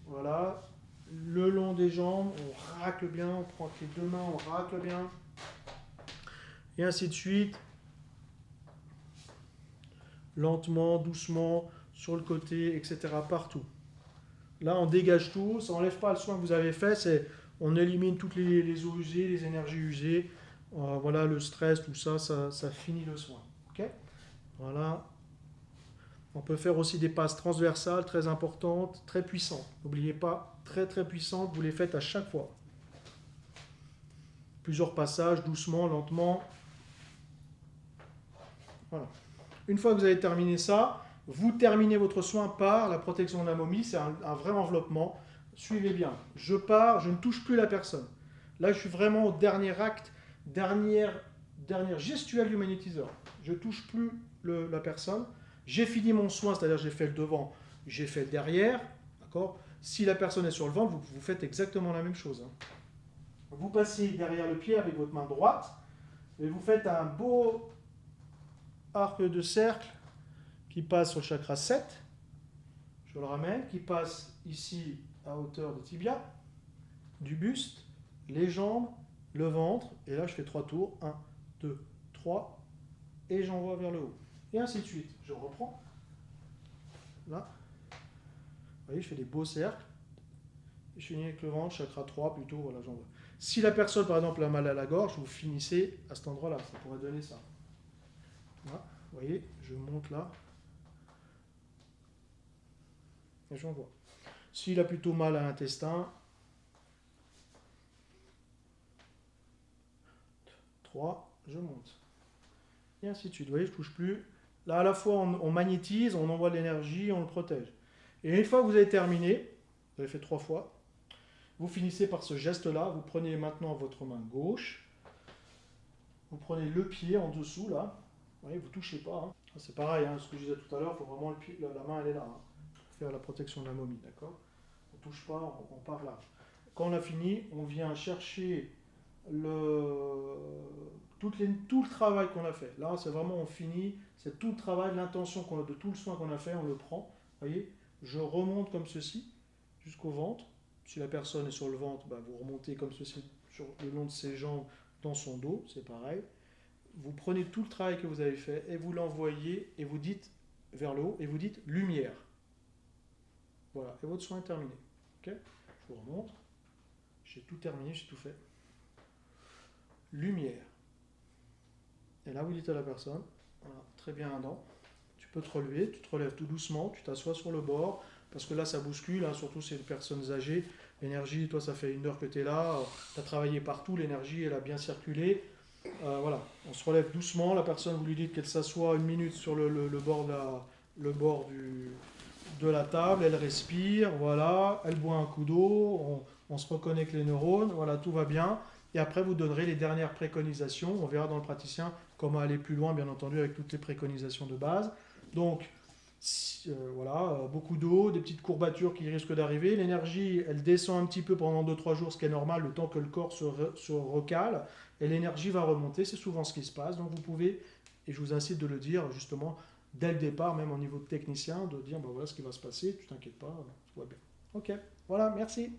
voilà, le long des jambes, on racle bien, on prend avec les 2 mains, on racle bien, et ainsi de suite, lentement, doucement, sur le côté, etc., partout. Là, on dégage tout, ça n'enlève pas le soin que vous avez fait, on élimine toutes les eaux usées, les énergies usées, Voilà, le stress, tout ça, ça finit le soin. Ok. Voilà. On peut faire aussi des passes transversales très importantes, très puissantes. N'oubliez pas, très très puissantes, vous les faites à chaque fois. Plusieurs passages, doucement, lentement. Voilà. Une fois que vous avez terminé ça, vous terminez votre soin par la protection de la momie. C'est un vrai enveloppement. Suivez bien. Je pars, je ne touche plus la personne. Là, je suis vraiment au dernier acte, dernière gestuelle du magnétiseur. Je ne touche plus la personne. J'ai fini mon soin, c'est-à-dire j'ai fait le devant, j'ai fait le derrière. D'accord. Si la personne est sur le ventre, vous faites exactement la même chose. Vous passez derrière le pied avec votre main droite et vous faites un beau arc de cercle qui passe sur le chakra 7. Je le ramène, qui passe ici à hauteur du tibia, du buste, les jambes, le ventre. Et là, je fais 3 tours. 1, 2, 3. Et j'envoie vers le haut. Et ainsi de suite. Je reprends. Là. Vous voyez, je fais des beaux cercles. Je finis avec le ventre, chakra 3 plutôt. Voilà, j'envoie. Si la personne, par exemple, a mal à la gorge, vous finissez à cet endroit-là. Ça pourrait donner ça. Là. Vous voyez, je monte là. Et j'envoie. S'il a plutôt mal à l'intestin, 3, je monte. Et ainsi de suite. Vous voyez, je ne touche plus. Là, à la fois, on magnétise, on envoie de l'énergie, on le protège. Et une fois que vous avez terminé, vous avez fait 3 fois, vous finissez par ce geste-là. Vous prenez maintenant votre main gauche. Vous prenez le pied en dessous, là. Vous voyez, vous ne touchez pas. Hein. C'est pareil, hein, ce que je disais tout à l'heure, il faut vraiment le pied, la main, elle est là. Hein, pour faire la protection de la momie, d'accord? On ne touche pas, on part là. Quand on a fini, on vient chercher tout le travail qu'on a fait. Là, c'est vraiment, on finit, c'est tout le travail, l'intention qu'on a, de tout le soin qu'on a fait, on le prend. Vous voyez, je remonte comme ceci, jusqu'au ventre. Si la personne est sur le ventre, bah, vous remontez comme ceci, le long de ses jambes, dans son dos, c'est pareil. Vous prenez tout le travail que vous avez fait et vous l'envoyez et vous dites vers le haut et vous dites lumière. Voilà, et votre soin est terminé. Okay, je vous remontre. J'ai tout terminé, j'ai tout fait. Lumière. Et là, vous dites à la personne, voilà, très bien, Adam, tu peux te relever, tu te relèves tout doucement, tu t'assois sur le bord, parce que là, ça bouscule, hein, surtout si c'est des personnes âgées. L'énergie, toi, ça fait 1 heure que tu es là, tu as travaillé partout, l'énergie, elle a bien circulé. Voilà, on se relève doucement, la personne, vous lui dites qu'elle s'assoit 1 minute sur le bord, de la table, elle respire, voilà, elle boit un coup d'eau, on se reconnecte les neurones, voilà, tout va bien. Et après, vous donnerez les dernières préconisations. On verra dans le praticien comment aller plus loin, bien entendu, avec toutes les préconisations de base. Donc, voilà, beaucoup d'eau, des petites courbatures qui risquent d'arriver. L'énergie, elle descend un petit peu pendant 2-3 jours, ce qui est normal, le temps que le corps se recale. Et l'énergie va remonter, c'est souvent ce qui se passe. Donc, vous pouvez, et je vous incite de le dire, justement, dès le départ, même au niveau de technicien, de dire, ben voilà ce qui va se passer, tu t'inquiètes pas, tout va bien. Ok, voilà, merci.